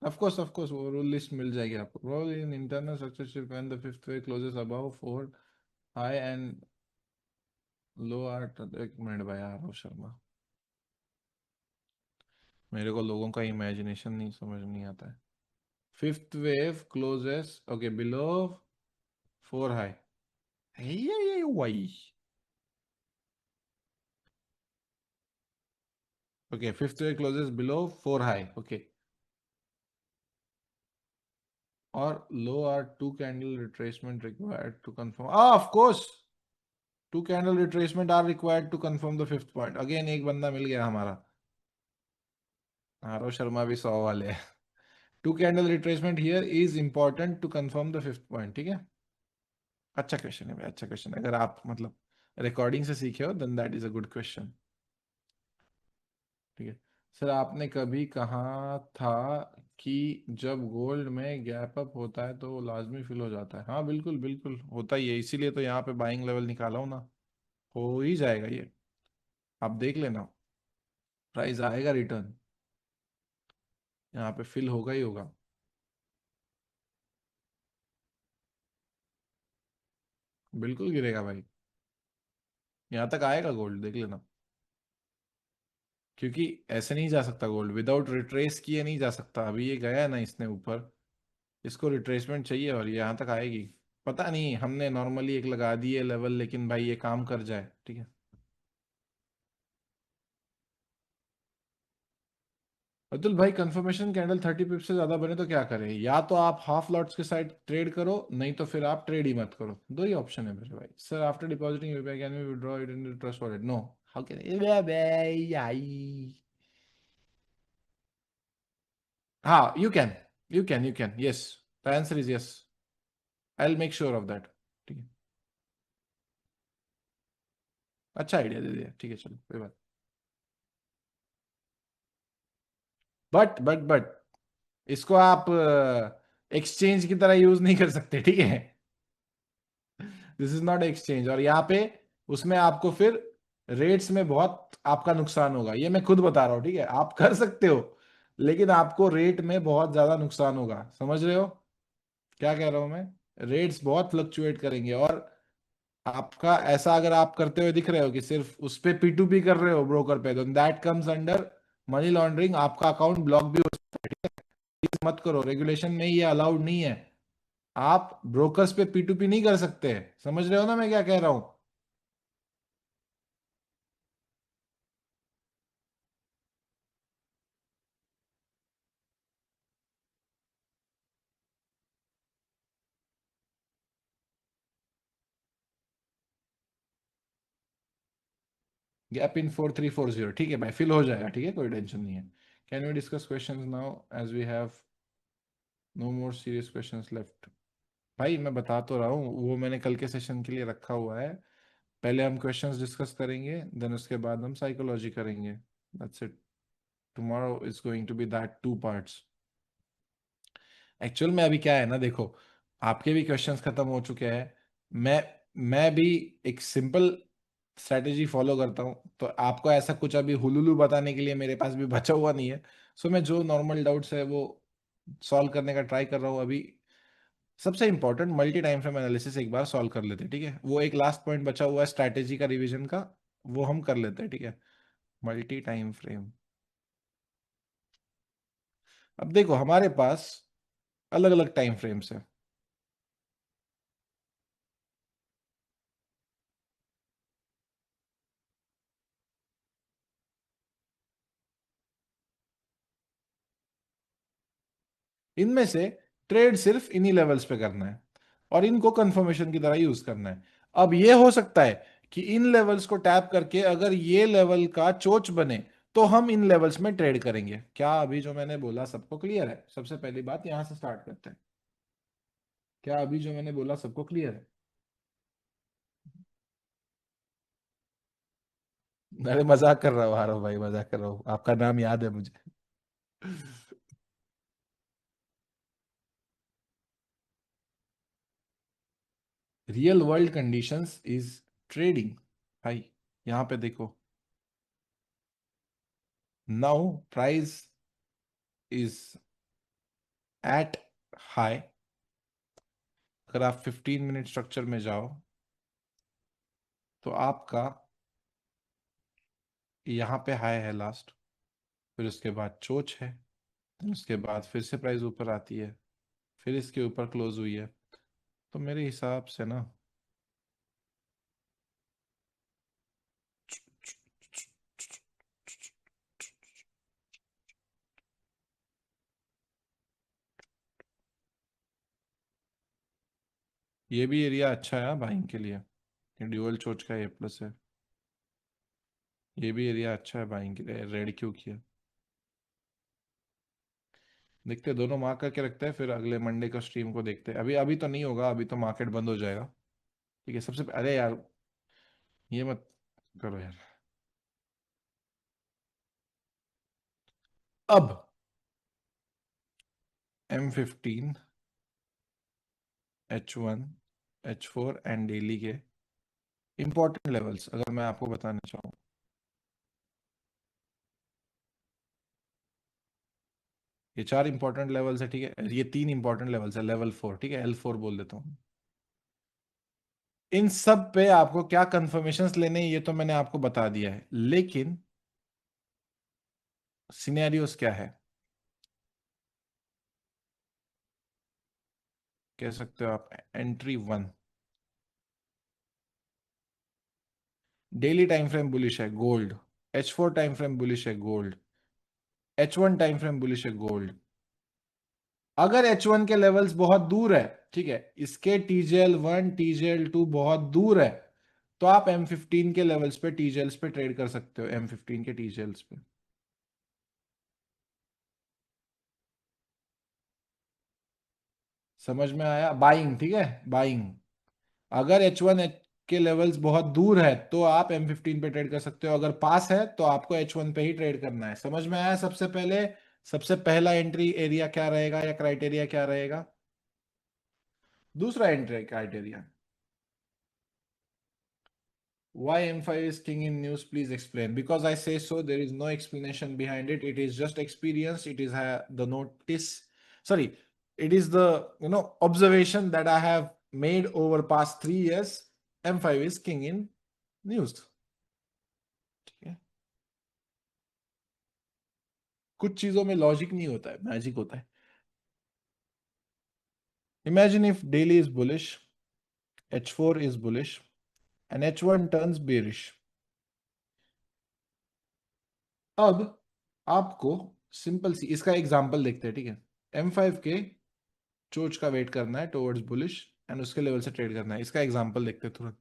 ऑफ कोर्स वो रूल लिस्ट मिल जाएगी आपको। Rule in internal structureship when the fifth wave closes above 4 high and low are, एक मिनट भाई आरव शर्मा। मेरे को लोगों का इमेजिनेशन नहीं समझ नहीं आता है। Fifth wave closes okay below four high, ये वही। Okay fifth wave closes below four high okay, और low are two candle retracement required to confirm, of course two candle retracement are required to confirm the fifth point. Again एक बंदा मिल गया हमारा, आरव शर्मा भी 100 वाले हैं। Two candle retracement here is important to confirm the fifth point, ठीक है। अच्छा क्वेश्चन है भाई, अच्छा क्वेश्चन है। अगर आप मतलब रिकॉर्डिंग से सीखे हो then that is a good question, ठीक है। सर आपने कभी कहा था कि जब गोल्ड में गैप अप होता है तो वो लाजमी फिल हो जाता है, हाँ बिल्कुल बिल्कुल होता ही है, इसीलिए तो यहाँ पे बाइंग लेवल निकाला हूं ना। हो ही जाएगा ये, आप देख लेना, प्राइस आएगा रिटर्न, यहाँ पे फिल होगा ही होगा। बिल्कुल गिरेगा भाई, यहाँ तक आएगा गोल्ड, देख लेना। क्योंकि ऐसे नहीं जा सकता गोल्ड, विदाउट रिट्रेस किए नहीं जा सकता। अभी ये गया है ना इसने ऊपर, इसको रिट्रेसमेंट चाहिए और ये यहाँ तक आएगी। पता नहीं, हमने नॉर्मली एक लगा दी है लेवल, लेकिन भाई ये काम कर जाए, ठीक है। अतुल भाई कंफर्मेशन कैंडल 30 पिप से ज्यादा बने तो क्या करें? या तो आप हाफ लॉट्स के साइड ट्रेड करो, नहीं तो फिर आप ट्रेड ही मत करो, दो ही ऑप्शन है मेरे भाई। Sir after depositing UPI can we withdraw it in trust wallet? No. How can, हाँ you can yes, the answer is yes, I will make sure of that, ठीक है। अच्छा आइडिया दे दिया, ठीक है चलो कोई बात। बट इसको आप एक्सचेंज की तरह यूज नहीं कर सकते, ठीक है। दिस इज नॉट एक्सचेंज, और यहाँ पे उसमें आपको फिर रेट्स में बहुत आपका नुकसान होगा, ये मैं खुद बता रहा हूँ, ठीक है। आप कर सकते हो, लेकिन आपको रेट में बहुत ज्यादा नुकसान होगा, समझ रहे हो क्या कह रहा हूं मैं? रेट्स बहुत फ्लक्चुएट करेंगे, और आपका ऐसा अगर आप करते हुए दिख रहे हो कि सिर्फ उस पे P2P कर रहे हो ब्रोकर पे, तो that comes under money laundering, आपका अकाउंट ब्लॉक भी हो सकता है, ठीक है। प्लीज मत करो, रेगुलेशन में ये अलाउड नहीं है। आप ब्रोकर्स पे P2P नहीं कर सकते, समझ रहे हो ना मैं क्या कह रहा हूं? गैप इन 4340, ठीक है भाई, फिल हो जाएगा, ठीक है, कोई टेंशन नहीं है। Can we discuss questions now as we have no more serious questions left? भाई मैं बता तो रहा हूँ, वो मैंने कल के सेशन के लिए रखा हुआ है। पहले हम क्वेश्चंस डिस्कस करेंगे, देन उसके बाद हम साइकोलॉजी करेंगे, that's it. Tomorrow is going to be that two parts. Actual में अभी क्या है ना, देखो, आपके भी क्वेश्चंस खत्म हो चुके हैं। मैं मैं भी एक सिंपल स्ट्रेटेजी फॉलो करता हूँ, तो आपको ऐसा कुछ अभी हुलुलु बताने के लिए मेरे पास भी बचा हुआ नहीं है। सो मैं जो नॉर्मल डाउट्स है वो सॉल्व करने का ट्राई कर रहा हूँ अभी। सबसे important multi time frame analysis एक बार सॉल्व कर लेते हैं, ठीक है। वो एक लास्ट पॉइंट बचा हुआ है स्ट्रैटेजी का रिवीजन का, वो हम कर लेते हैं, ठीक है। मल्टी टाइम फ्रेम, अब देखो हमारे पास अलग अलग टाइम फ्रेम्स है। इनमें से ट्रेड सिर्फ इन्हीं लेवल्स पे करना है, और इनको कंफर्मेशन की तरह यूज करना है। अब ये हो सकता है कि इन लेवल्स को टैप करके अगर ये लेवल का चोच बने, तो हम इन लेवल्स में ट्रेड करेंगे। क्या अभी जो मैंने बोला सबको क्लियर है? सबसे पहली बात यहां से स्टार्ट करते हैं। क्या अभी जो मैंने बोला सबको क्लियर है? अरे मजाक कर रहा हूँ हारो भाई, मजाक कर रहा हूँ, आपका नाम याद है मुझे। Real world conditions is trading, भाई यहाँ पे देखो, now price is at high. अगर आप 15 मिनट स्ट्रक्चर में जाओ, तो आपका यहाँ पे हाई है लास्ट, फिर उसके बाद चोच है, फिर उसके बाद फिर से प्राइस ऊपर आती है, फिर इसके ऊपर क्लोज हुई है। तो मेरे हिसाब से ना, ये भी एरिया अच्छा है बाइंग के लिए। ये ड्यूअल चोच का ए प्लस है। ये भी एरिया अच्छा है बाइंग के लिए, रेड क्यों किया। देखते हैं, दोनों मार्क करके रखते हैं, फिर अगले मंडे का स्ट्रीम को देखते हैं। अभी अभी तो नहीं होगा, अभी तो मार्केट बंद हो जाएगा। ठीक है, अरे यार, ये मत करो यार। अब M15, H1, H4 and daily के इंपॉर्टेंट लेवल्स अगर मैं आपको बताना चाहूँ, ये चार इंपॉर्टेंट लेवल्स है, ठीक है, ये तीन इंपॉर्टेंट लेवल्स है, लेवल 4, ठीक है, L4 बोल देता हूँ। इन सब पे आपको क्या कंफर्मेशंस लेने हैं, ये तो मैंने आपको बता दिया है, लेकिन सिनेरियोस क्या है, कह सकते हो आप। Entry 1, daily time frame bullish है, gold. H4 time frame bullish है, gold. H1 time frame bullish है, गोल्ड। अगर H1 के लेवल्स बहुत दूर है, ठीक है, इसके TJL1 TJL2 बहुत दूर है, तो आप M15 के लेवल्स पे TJLs पे ट्रेड कर सकते हो, M15 के TJLs पे। समझ में आया, बाइंग, ठीक है, बाइंग। अगर H1 के लेवल्स बहुत दूर है तो आप M15 पे ट्रेड कर सकते हो, अगर पास है तो आपको H1 पे ही ट्रेड करना है। समझ में आया। सबसे पहले, सबसे पहला एंट्री एरिया क्या रहेगा या क्राइटेरिया क्या रहेगा। दूसरा entry criteria, why M5 is king in news, please explain. Because I say so, there is no explanation behind it. It is just experience. It is the notice. Sorry, it is the observation that I have made over past 3 years. M5 is king in news. ठीक है, कुछ चीजों में logic नहीं होता है, magic होता है। Imagine if daily is bullish, H4 is bullish, and H1 turns bearish. अब आपको सिंपल सी इसका एग्जांपल देखते हैं, ठीक है। M5 के चोच का वेट करना है टुवर्ड्स बुलिश, एंड उसके लेवल से ट्रेड करना है। इसका एग्जांपल देखते हैं तुरंत।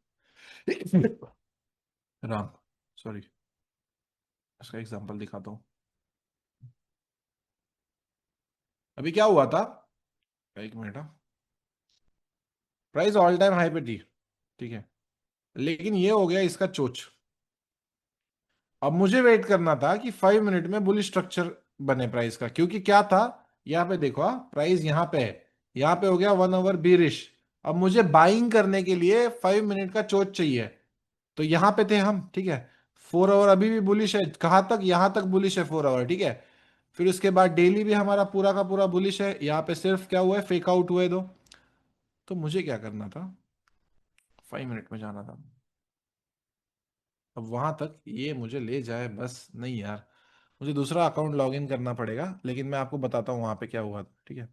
राम, सॉरी, इसका एग्जांपल दिखाता हूँ। अभी क्या हुआ था, एक minute, price all time high पे थी, ठीक है, लेकिन ये हो गया इसका चोच। अब मुझे वेट करना था कि 5 मिनट में बुलिश स्ट्रक्चर बने प्राइस का, क्योंकि क्या था, यहाँ पे देखो, प्राइस यहाँ पे है, यहाँ पे हो गया 1 आवर बीरिश। अब मुझे बाइंग करने के लिए 5 मिनट का चोच चाहिए, तो यहां पे थे हम, ठीक है। 4 आवर अभी भी बुलिश है, कहां तक, यहां तक बुलिश है 4 आवर, ठीक है। फिर उसके बाद डेली भी हमारा पूरा का पूरा बुलिश है, यहाँ पे सिर्फ क्या हुआ है, फेक आउट हुए दो। तो मुझे क्या करना था, 5 मिनट में जाना था। अब वहां तक ये मुझे ले जाए बस, नहीं यार, मुझे दूसरा अकाउंट लॉग इन करना पड़ेगा, लेकिन मैं आपको बताता हूँ वहां पे क्या हुआ था, ठीक है।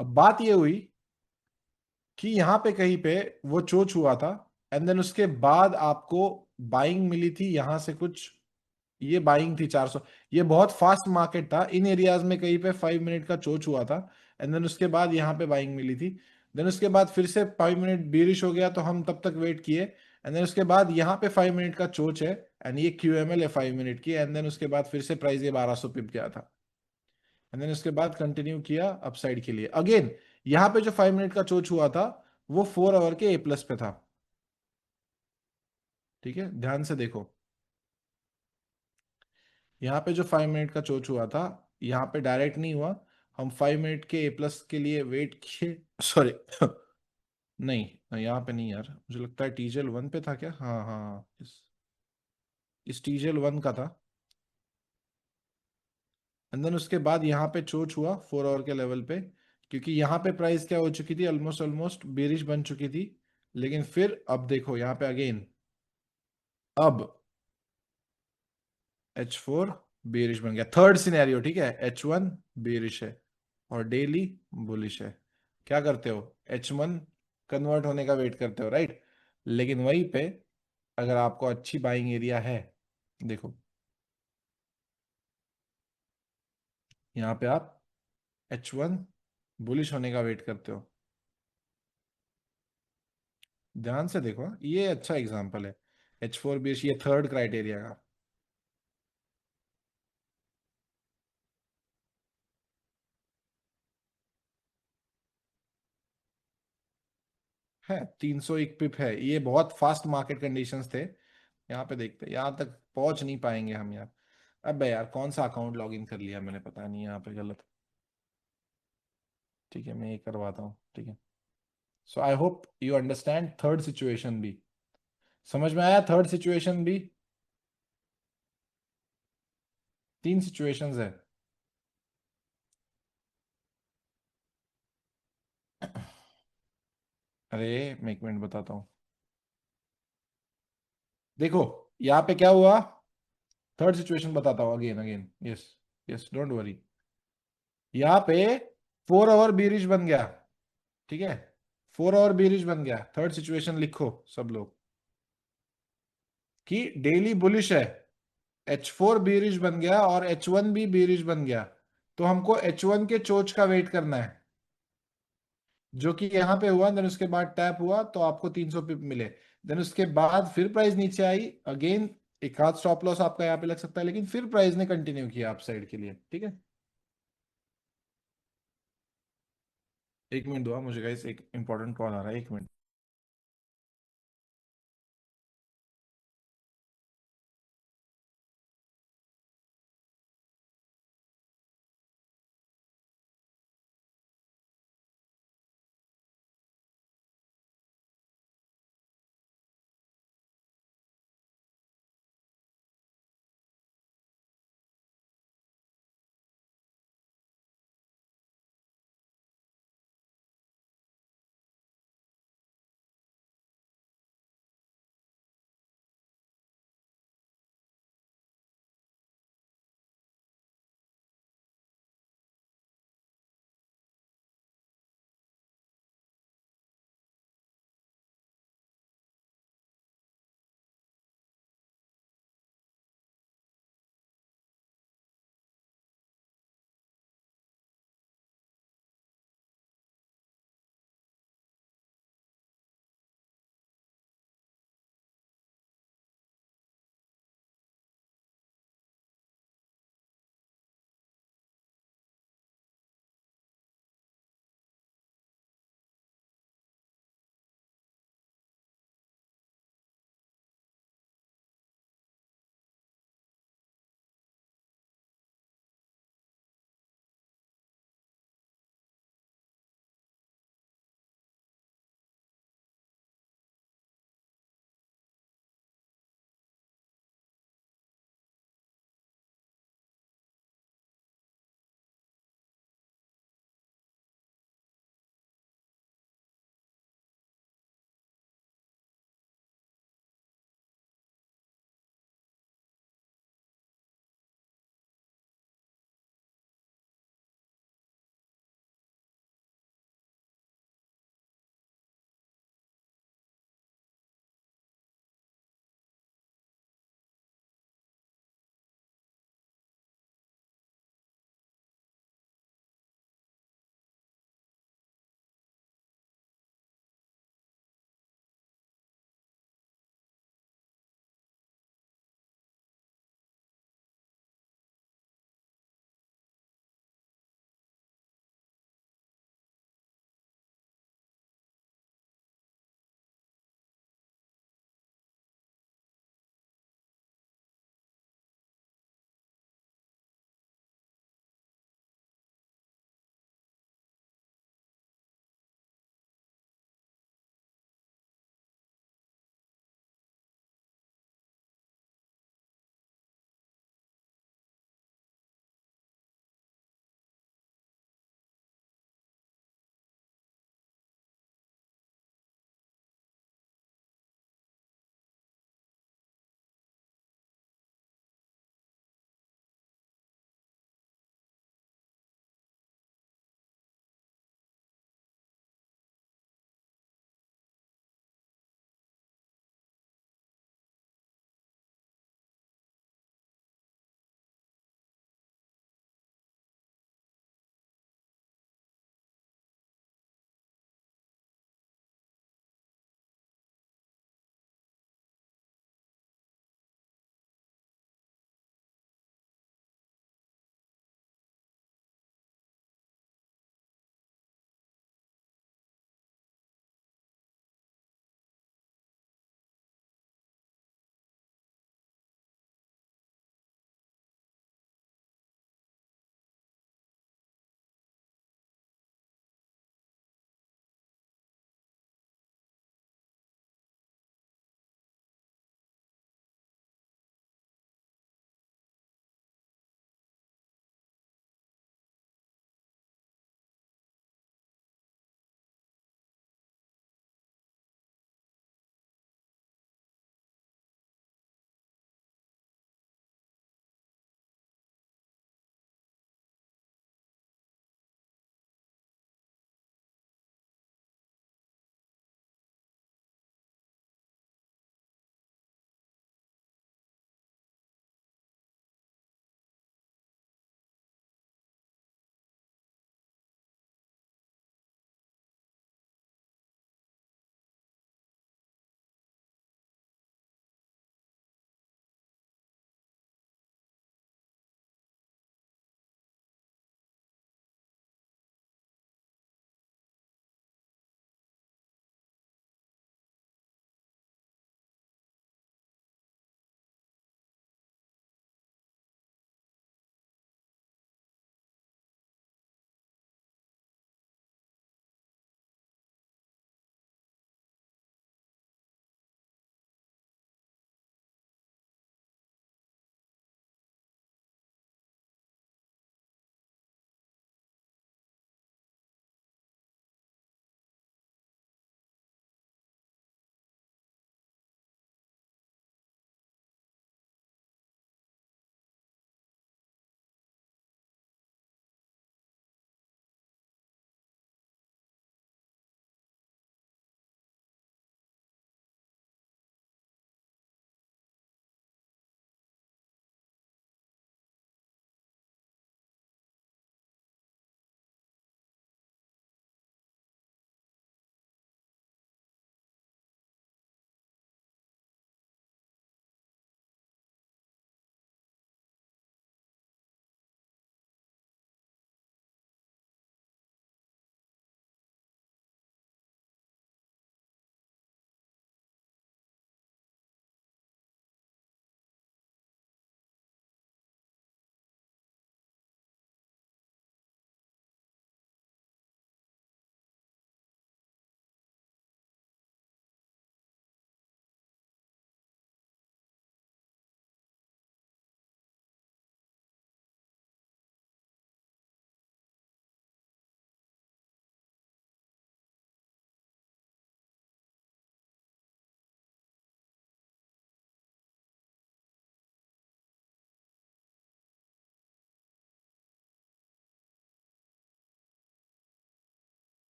अब बात ये हुई कि यहाँ पे कहीं पे वो चोच हुआ था, एंड देन उसके बाद आपको बाइंग मिली थी यहां से कुछ, ये बाइंग थी 400। ये बहुत फास्ट मार्केट था, इन एरियाज में कहीं पे 5 मिनट का चोच हुआ था, एंड देन उसके बाद यहाँ पे बाइंग मिली थी। देन उसके बाद फिर से 5 मिनट बीरिश हो गया, तो हम तब तक वेट किए, एंड देन उसके बाद यहाँ पे 5 मिनट का चोच है, एंड ये QML है 5 मिनट की, एंड देन उसके बाद फिर से प्राइस ये 1200 पिप गया था, एंड देन उसके बाद कंटिन्यू किया अपसाइड के लिए अगेन। यहाँ पे जो 5 मिनट का चोच हुआ था वो 4 आवर के ए प्लस पे था, ठीक है, ध्यान से देखो। यहाँ पे जो 5 मिनट का चोच हुआ था, यहाँ पे डायरेक्ट नहीं हुआ, हम 5 मिनट के ए प्लस के लिए वेट किए। सॉरी, नहीं, यहाँ पे नहीं यार, मुझे लगता है TJL1 पे था क्या, हाँ हाँ हाँ, इस TJL1 का था। एंड देन उसके बाद यहाँ पे चोच हुआ 4 आवर के लेवल पे, क्योंकि यहाँ पे प्राइस क्या हो चुकी थी, ऑलमोस्ट ऑलमोस्ट बेरिश बन चुकी थी। लेकिन फिर अब देखो यहाँ पे अगेन अब H4 बेरिश बन गया, थर्ड सिनेरियो, ठीक है, H1 बेरिश है और डेली बुलिश है। क्या करते हो, H1 कन्वर्ट होने का वेट करते हो, राइट। लेकिन वहीं पे अगर आपको अच्छी बाइंग एरिया है, देखो यहाँ पे आप H1 बुलिश होने का वेट करते हो। ध्यान से देखो, ये अच्छा एग्जांपल है, H4 बेरिश, ये थर्ड क्राइटेरिया का है। 301 पिप है, ये बहुत फास्ट मार्केट कंडीशंस थे। यहाँ पे देखते हैं, यहाँ तक पहुंच नहीं पाएंगे हम यार। अबे यार कौन सा अकाउंट लॉग इन कर लिया मैंने, पता नहीं यहाँ पे गलत। ठीक है, मैं ये करवाता हूँ, ठीक है। So I hope you understand third situation भी। समझ में आया थर्ड सिचुएशन भी? तीन सिचुएशंस है। अरे मैं एक मिनट बताता हूँ। देखो यहाँ पे क्या हुआ, थर्ड सिचुएशन बताता हूँ, again again, yes yes, don't worry. यहाँ पे 4 आवर बीरिश बन गया, ठीक है, 4 आवर बीरिश बन गया। थर्ड सिचुएशन लिखो सब लोग, कि डेली बुलिश है, H4 बीरिश बन गया और H1 भी बीरिश बन गया। तो हमको H1 के चोच का वेट करना है, जो कि यहाँ पे हुआ, देन उसके बाद टैप हुआ तो आपको 300 पिप मिले। देन उसके बाद फिर प्राइस नीचे आई अगेन, एक आध स्टॉप लॉस आपका यहाँ पे लग सकता है, लेकिन फिर प्राइस ने कंटिन्यू किया अप साइड के लिए, ठीक है। एक मिनट दो, मुझे गाइस एक इंपॉर्टेंट कॉल आ रहा है, एक मिनट।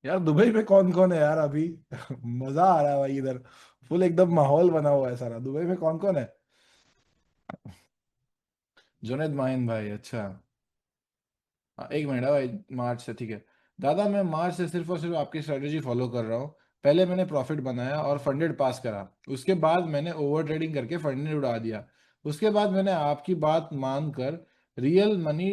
यार दुबई में कौन कौन है यार अभी? मजा आ रहा है भाई इधर। फुल एकदम माहौल बना हुआ है सारा। दुबई में कौन कौन है? जुनैद माहिन भाई, अच्छा। हाँ, एक मिनट है भाई। मार्च से, ठीक है। दादा मैं मार्च से सिर्फ और सिर्फ आपकी स्ट्रेटेजी फॉलो कर रहा हूँ। पहले मैंने प्रॉफिट बनाया और फंडेड पास करा। उसके बाद मैंने ओवर ट्रेडिंग करके फंडेड उड़ा दिया। उसके बाद मैंने आपकी बात मानकर रियल मनी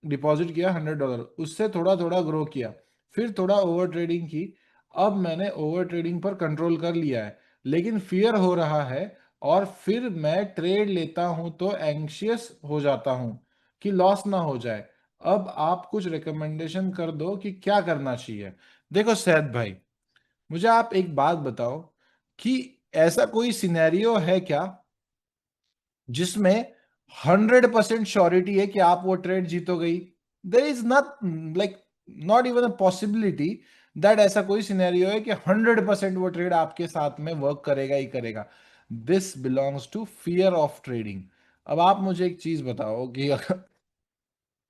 डिपॉजिट किया $100। उससे थोड़ा थोड़ा ग्रो किया। फिर थोड़ा ओवर ट्रेडिंग की। अब मैंने ओवर ट्रेडिंग पर कंट्रोल कर लिया है। लेकिन फियर हो रहा है। और फिर मैं ट्रेड लेता हूं तो एंग्शियस हो जाता हूं कि लॉस ना हो जाए। अब आप कुछ रिकमेंडेशन कर दो कि क्या करना चाहिए। देखो सैद भाई, मुझे आप एक बात बताओ कि ऐसा कोई सिनेरियो है क्या जिसमें 100% श्योरिटी है कि आप वो ट्रेड जीतोगे ही? There is not, like, not even a possibility that ऐसा कोई सिनेरियो है कि 100% वो ट्रेड आपके साथ में वर्क करेगा ही करेगा। This belongs to fear of trading. अब आप मुझे एक चीज बताओ कि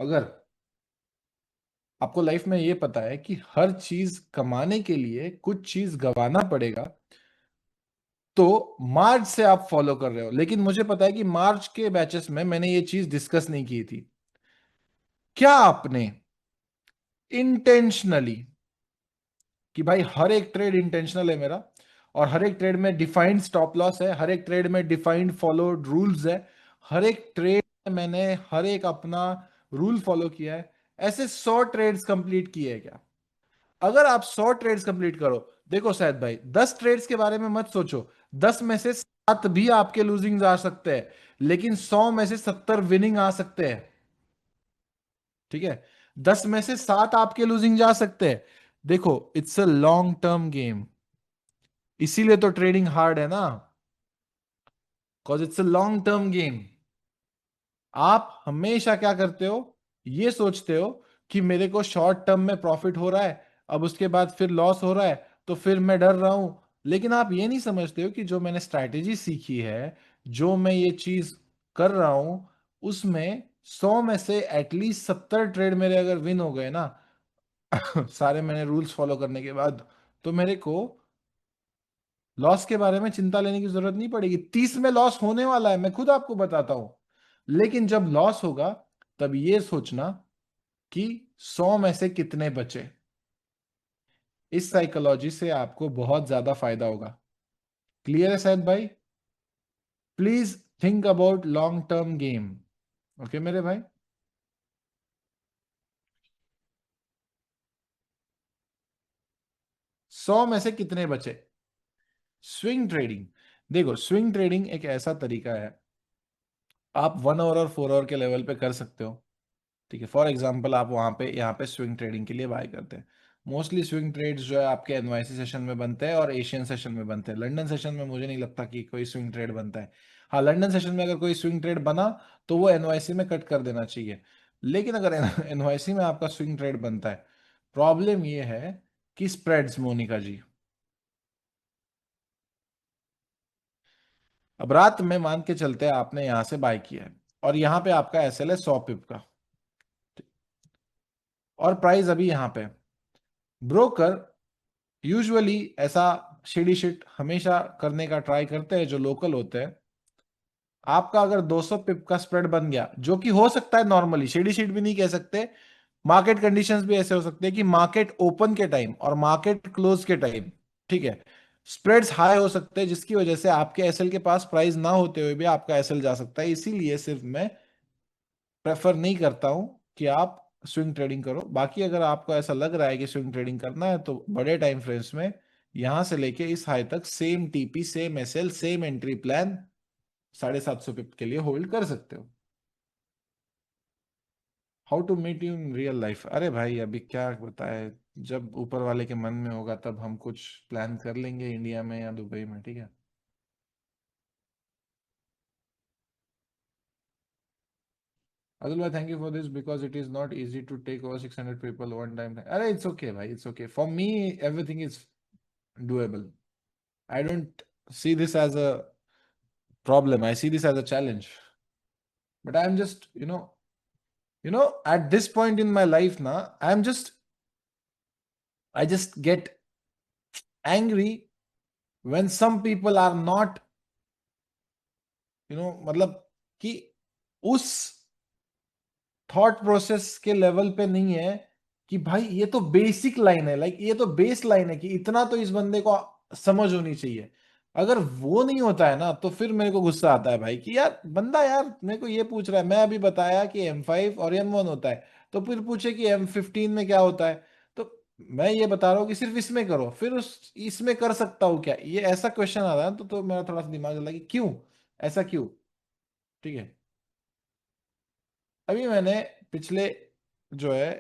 अगर आपको लाइफ में ये पता है कि हर चीज कमाने के लिए कुछ चीज गंवाना पड़ेगा, तो मार्च से आप फॉलो कर रहे हो, लेकिन मुझे पता है कि मार्च के बैचेस में मैंने ये चीज डिस्कस नहीं की थी। क्या आपने इंटेंशनली, कि भाई हर एक ट्रेड इंटेंशनल है मेरा, और हर एक ट्रेड में डिफाइंड स्टॉप लॉस है, हर एक ट्रेड में डिफाइंड फॉलोड रूल्स है, हर एक ट्रेड में मैंने हर एक अपना रूल फॉलो किया है, ऐसे 100 ट्रेड्स कंप्लीट किए हैं क्या? अगर आप 100 ट्रेड्स कंप्लीट करो, देखो शायद भाई 10 ट्रेड्स के बारे में मत सोचो। 10 में से 7 भी आपके लूजिंग आ सकते हैं, लेकिन 100 में से 70 विनिंग आ सकते हैं। ठीक है? 10 में से 7 आपके लूजिंग जा सकते हैं। देखो, it's a long term game. इसीलिए तो ट्रेडिंग हार्ड है ना, because it's a long term game. आप हमेशा क्या करते हो? ये सोचते हो कि मेरे को शॉर्ट टर्म में प्रॉफिट हो रहा है, अब उसके बाद फिर लॉस हो रहा है, तो फिर मैं डर रहा हूं। लेकिन आप ये नहीं समझते हो कि जो मैंने स्ट्रैटेजी सीखी है, जो मैं ये चीज कर रहा हूं, उसमें 100 में से एटलीस्ट 70 ट्रेड मेरे अगर विन हो गए ना, सारे मैंने रूल्स फॉलो करने के बाद, तो मेरे को लॉस के बारे में चिंता लेने की जरूरत नहीं पड़ेगी। 30 में लॉस होने वाला है, मैं खुद आपको बताता हूं। लेकिन जब लॉस होगा, तब ये सोचना कि 100 में से कितने बचे। इस साइकोलॉजी से आपको बहुत ज्यादा फायदा होगा। क्लियर है शायद भाई? Please think about long term game. Okay मेरे भाई? 100 में से कितने बचे? Swing trading. देखो, स्विंग ट्रेडिंग एक ऐसा तरीका है, आप 1 आवर और 4 आवर के लेवल पे कर सकते हो। ठीक है? फॉर एग्जांपल, आप वहां पे यहाँ पे स्विंग ट्रेडिंग के लिए बाय करते हैं। मोस्टली स्विंग ट्रेड्स जो है आपके एनवाईसी सेशन में बनते हैं और एशियन सेशन में बनते हैं। लंदन सेशन में मुझे नहीं लगता कि कोई स्विंग ट्रेड बनता है। हाँ, लंदन सेशन में अगर कोई स्विंग ट्रेड बना, तो वो एनवाईसी में कट कर देना चाहिए। लेकिन अगर एनवाईसी में आपका स्विंग ट्रेड बनता है, प्रॉब्लम ये है कि स्प्रेड्स, मोनिका जी। अब रात में मान के चलते हैं आपने यहां से बाय किया है, और यहाँ पे आपका एसएल है 100 पिप का, और प्राइस अभी यहाँ पे। ब्रोकर यूजुअली ऐसा शिडी शिट हमेशा करने का ट्राई करते हैं जो लोकल होते हैं। आपका अगर 200 पिप का स्प्रेड बन गया, जो कि हो सकता है, नॉर्मली शिडी शिट भी नहीं कह सकते, मार्केट कंडीशंस भी ऐसे हो सकते हैं कि मार्केट ओपन के टाइम और मार्केट क्लोज के टाइम, ठीक है, स्प्रेड्स हाई हो सकते हैं, जिसकी वजह से आपके एसएल के पास प्राइस ना होते हुए भी आपका एसएल जा सकता है। इसीलिए सिर्फ मैं प्रेफर नहीं करता हूं कि आप स्विंग ट्रेडिंग करो। बाकी अगर आपको ऐसा लग रहा है कि स्विंग ट्रेडिंग करना है, तो बड़े टाइम फ्रेम्स में यहां से लेके इस हाई तक same TP, same SL, same entry plan 750 pip के लिए होल्ड कर सकते हो। How to meet you in real life? अरे भाई अभी क्या बताए, जब ऊपर वाले के मन में होगा तब हम कुछ प्लान कर लेंगे, इंडिया में या दुबई में, ठीक है? अतुल भाई, thank you for this because it is not easy to take over 600 people one time. अरे इट्स ओके भाई, it's okay for me, everything is doable. I don't see this as a problem. I see this as a challenge. But I'm just, at this point in my life now, I'm just I just get angry when some people are not, मतलब कि उस thought process के level पे नहीं है कि भाई ये तो बेसिक लाइन है, लाइक ये तो बेस लाइन है कि इतना तो इस बंदे को समझ होनी चाहिए। अगर वो नहीं होता है ना तो फिर मेरे को गुस्सा आता है भाई कि यार बंदा, यार मेरे को ये पूछ रहा है, मैं अभी बताया कि M5 और M1 होता है, तो फिर पूछे कि M15 में क्या होता है। तो मैं ये बता रहा हूँ कि सिर्फ इसमें करो, फिर उस इसमें कर सकता हूँ क्या, ये ऐसा क्वेश्चन आ रहा है। तो मेरा थोड़ा सा दिमाग चला कि क्यों, ऐसा क्यों। ठीक है, अभी मैंने पिछले जो है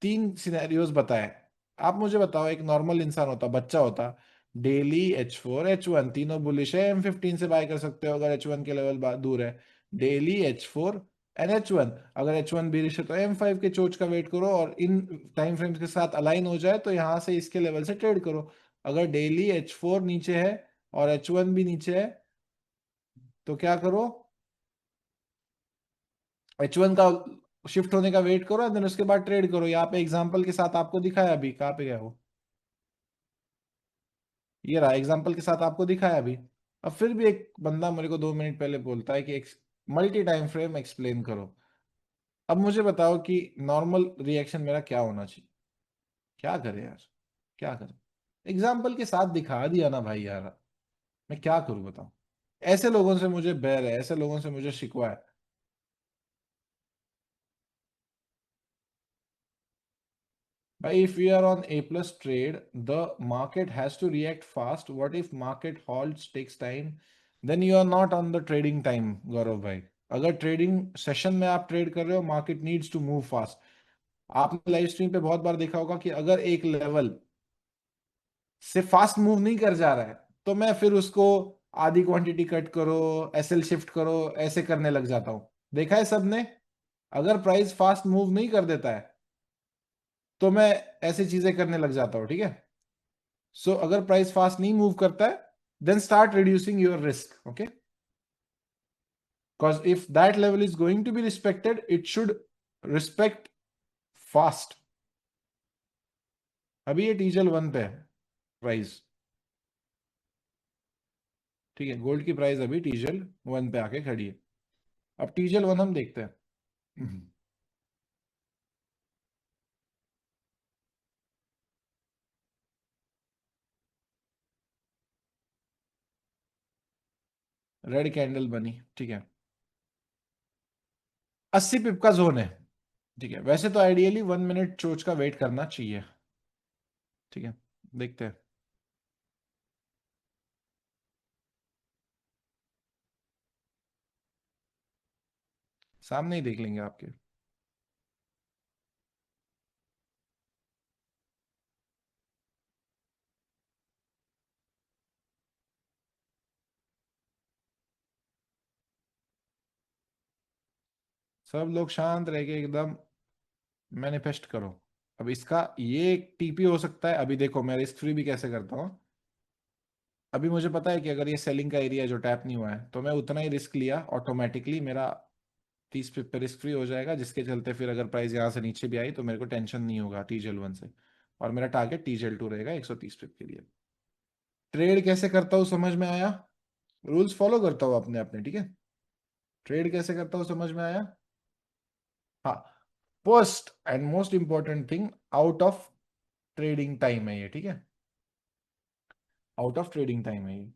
3 सिनेरियोज बताए। आप मुझे बताओ, एक नॉर्मल इंसान होता, बच्चा होता, डेली H4 H1 तीनों बुलिश है, M15 से बाय कर सकते हो अगर H1 के लेवल दूर है। डेली H4 and H1, अगर H1 बेरिश है तो M5 के चोच का वेट करो, और इन टाइम फ्रेम्स के साथ अलाइन हो जाए तो यहां से इसके लेवल से ट्रेड करो। अगर डेली H4 नीचे है और H1 भी नीचे है तो क्या करो, H1 का शिफ्ट होने का वेट करो, देन उसके बाद ट्रेड करो। यहाँ पे एग्जांपल के साथ आपको दिखाया, अभी कहाँ पे गया वो, ये रहा एग्जांपल के साथ आपको दिखाया अभी। अब फिर भी एक बंदा मेरे को 2 मिनट पहले बोलता है कि एक मल्टी टाइम फ्रेम एक्सप्लेन करो। अब मुझे बताओ कि नॉर्मल रिएक्शन मेरा क्या होना चाहिए, क्या करे यार, क्या करे। एग्जाम्पल के साथ दिखा दिया ना भाई यार, मैं क्या करूं बताओ। ऐसे लोगों से मुझे बैर है, ऐसे लोगों से मुझे शिकवा है। But if we are on A plus trade, the market has to react fast. What if market halts, takes time? Then you are not on the trading time, गौरव भाई। अगर ट्रेडिंग सेशन में आप ट्रेड कर रहे हो, market needs to move fast. आपने live stream पे बहुत बार देखा होगा कि अगर एक लेवल से फास्ट मूव नहीं कर जा रहा है तो मैं फिर उसको आधी क्वांटिटी कट करो, एसएल शिफ्ट करो, ऐसे करने लग जाता हूं। देखा है सबने, अगर प्राइस फास्ट मूव नहीं कर देता है तो मैं ऐसी चीजें करने लग जाता हूं, ठीक है। सो अगर प्राइस फास्ट नहीं मूव करता है, then start reducing your risk, okay. Because if that level is going to be respected, it should respect fast. अभी ये टीजल 1 पे है प्राइस, ठीक है, गोल्ड की प्राइस अभी टीजल 1 पे आके खड़ी है। अब टीजल 1 हम देखते हैं। रेड कैंडल बनी, ठीक है, 80 पिप का जोन है, ठीक है। वैसे तो आइडियली 1 मिनट चोच का वेट करना चाहिए, ठीक है। देखते हैं, सामने ही देख लेंगे आपके। सब लोग शांत रह के एकदम मैनिफेस्ट करो। अब इसका ये एक टीपी हो सकता है। अभी देखो मैं रिस्क फ्री भी कैसे करता हूँ। अभी मुझे पता है कि अगर ये सेलिंग का एरिया जो टैप नहीं हुआ है तो मैं उतना ही रिस्क लिया, ऑटोमेटिकली मेरा 30 पिप पे रिस्क फ्री हो जाएगा, जिसके चलते फिर अगर प्राइस यहाँ से नीचे भी आई तो मेरे को टेंशन नहीं होगा टीजल 1 से। और मेरा टारगेट टीजल 2 रहेगा 130 पिप के लिए। ट्रेड कैसे करता हूँ समझ में आया, रूल्स फॉलो करता हूँ अपने अपने, ठीक है। ट्रेड कैसे करता हूँ समझ में आया। हाँ, first and most important thing, out of trading time है ये, ठीक है, आउट ऑफ ट्रेडिंग टाइम है ये।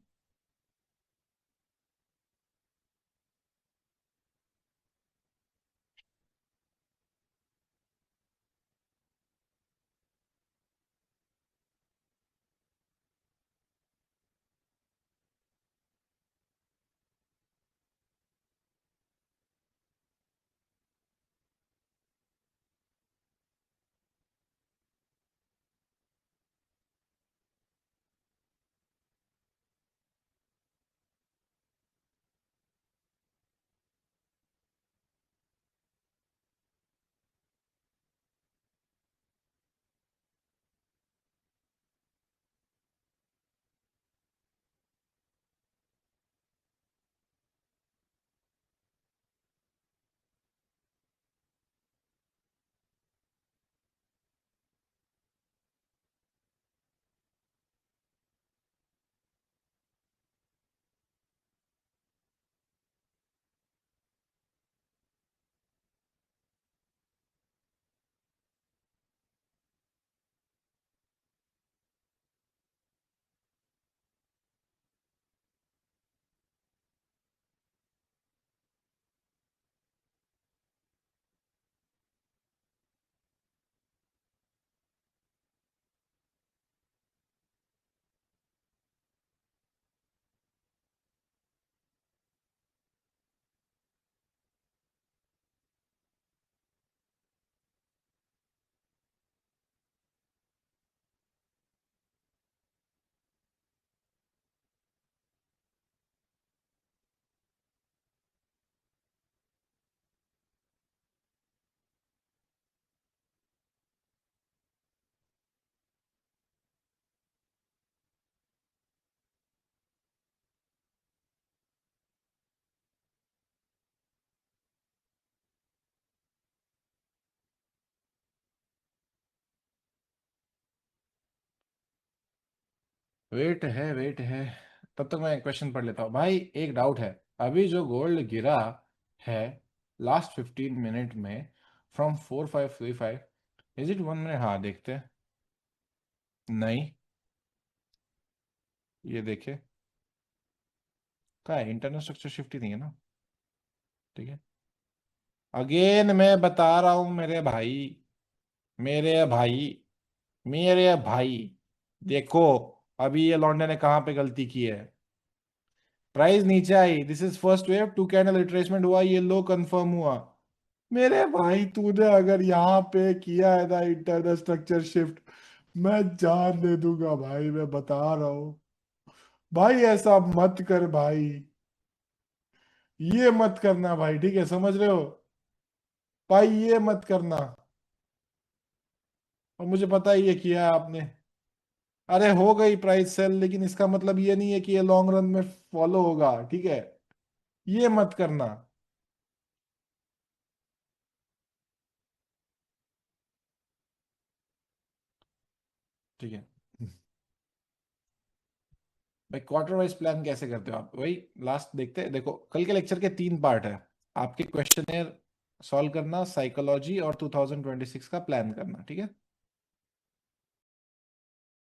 वेट है। तब तक मैं क्वेश्चन पढ़ लेता हूँ भाई। एक डाउट है, अभी जो गोल्ड गिरा है लास्ट 15 मिनट में, फ्रॉम 4535, इज इट 1 मिनट? हाँ देखते हैं। नहीं, ये देखे, क्या है, इंटरनल स्ट्रक्चर शिफ्ट ही नहीं है ना। ठीक है, अगेन मैं बता रहा हूं मेरे भाई, मेरे भाई, मेरे भाई, देखो अभी ये लॉन्डे ने कहाँ पे गलती की है। प्राइस नीचे आई, this is first wave, two candle retracement हुआ, ये लो कंफर्म हुआ। मेरे भाई तूने अगर यहाँ पे किया है ना इंटरनल स्ट्रक्चर शिफ्ट, मैं जान दे दूंगा भाई, मैं बता रहा हूँ। भाई ऐसा मत कर भाई, ये मत करना भाई, ठीक है, समझ रहे हो भाई, ये मत करना। और मुझे पता ही है किया है आपने। अरे हो गई प्राइस सेल, लेकिन इसका मतलब ये नहीं है कि ये लॉन्ग रन में फॉलो होगा, ठीक है, ये मत करना। ठीक है भाई, क्वार्टर वाइज प्लान कैसे करते हो आप? वही लास्ट देखते हैं। देखो कल के लेक्चर के 3 पार्ट है, आपके क्वेश्चनेयर सॉल्व करना, साइकोलॉजी और 2026 का प्लान करना, ठीक है।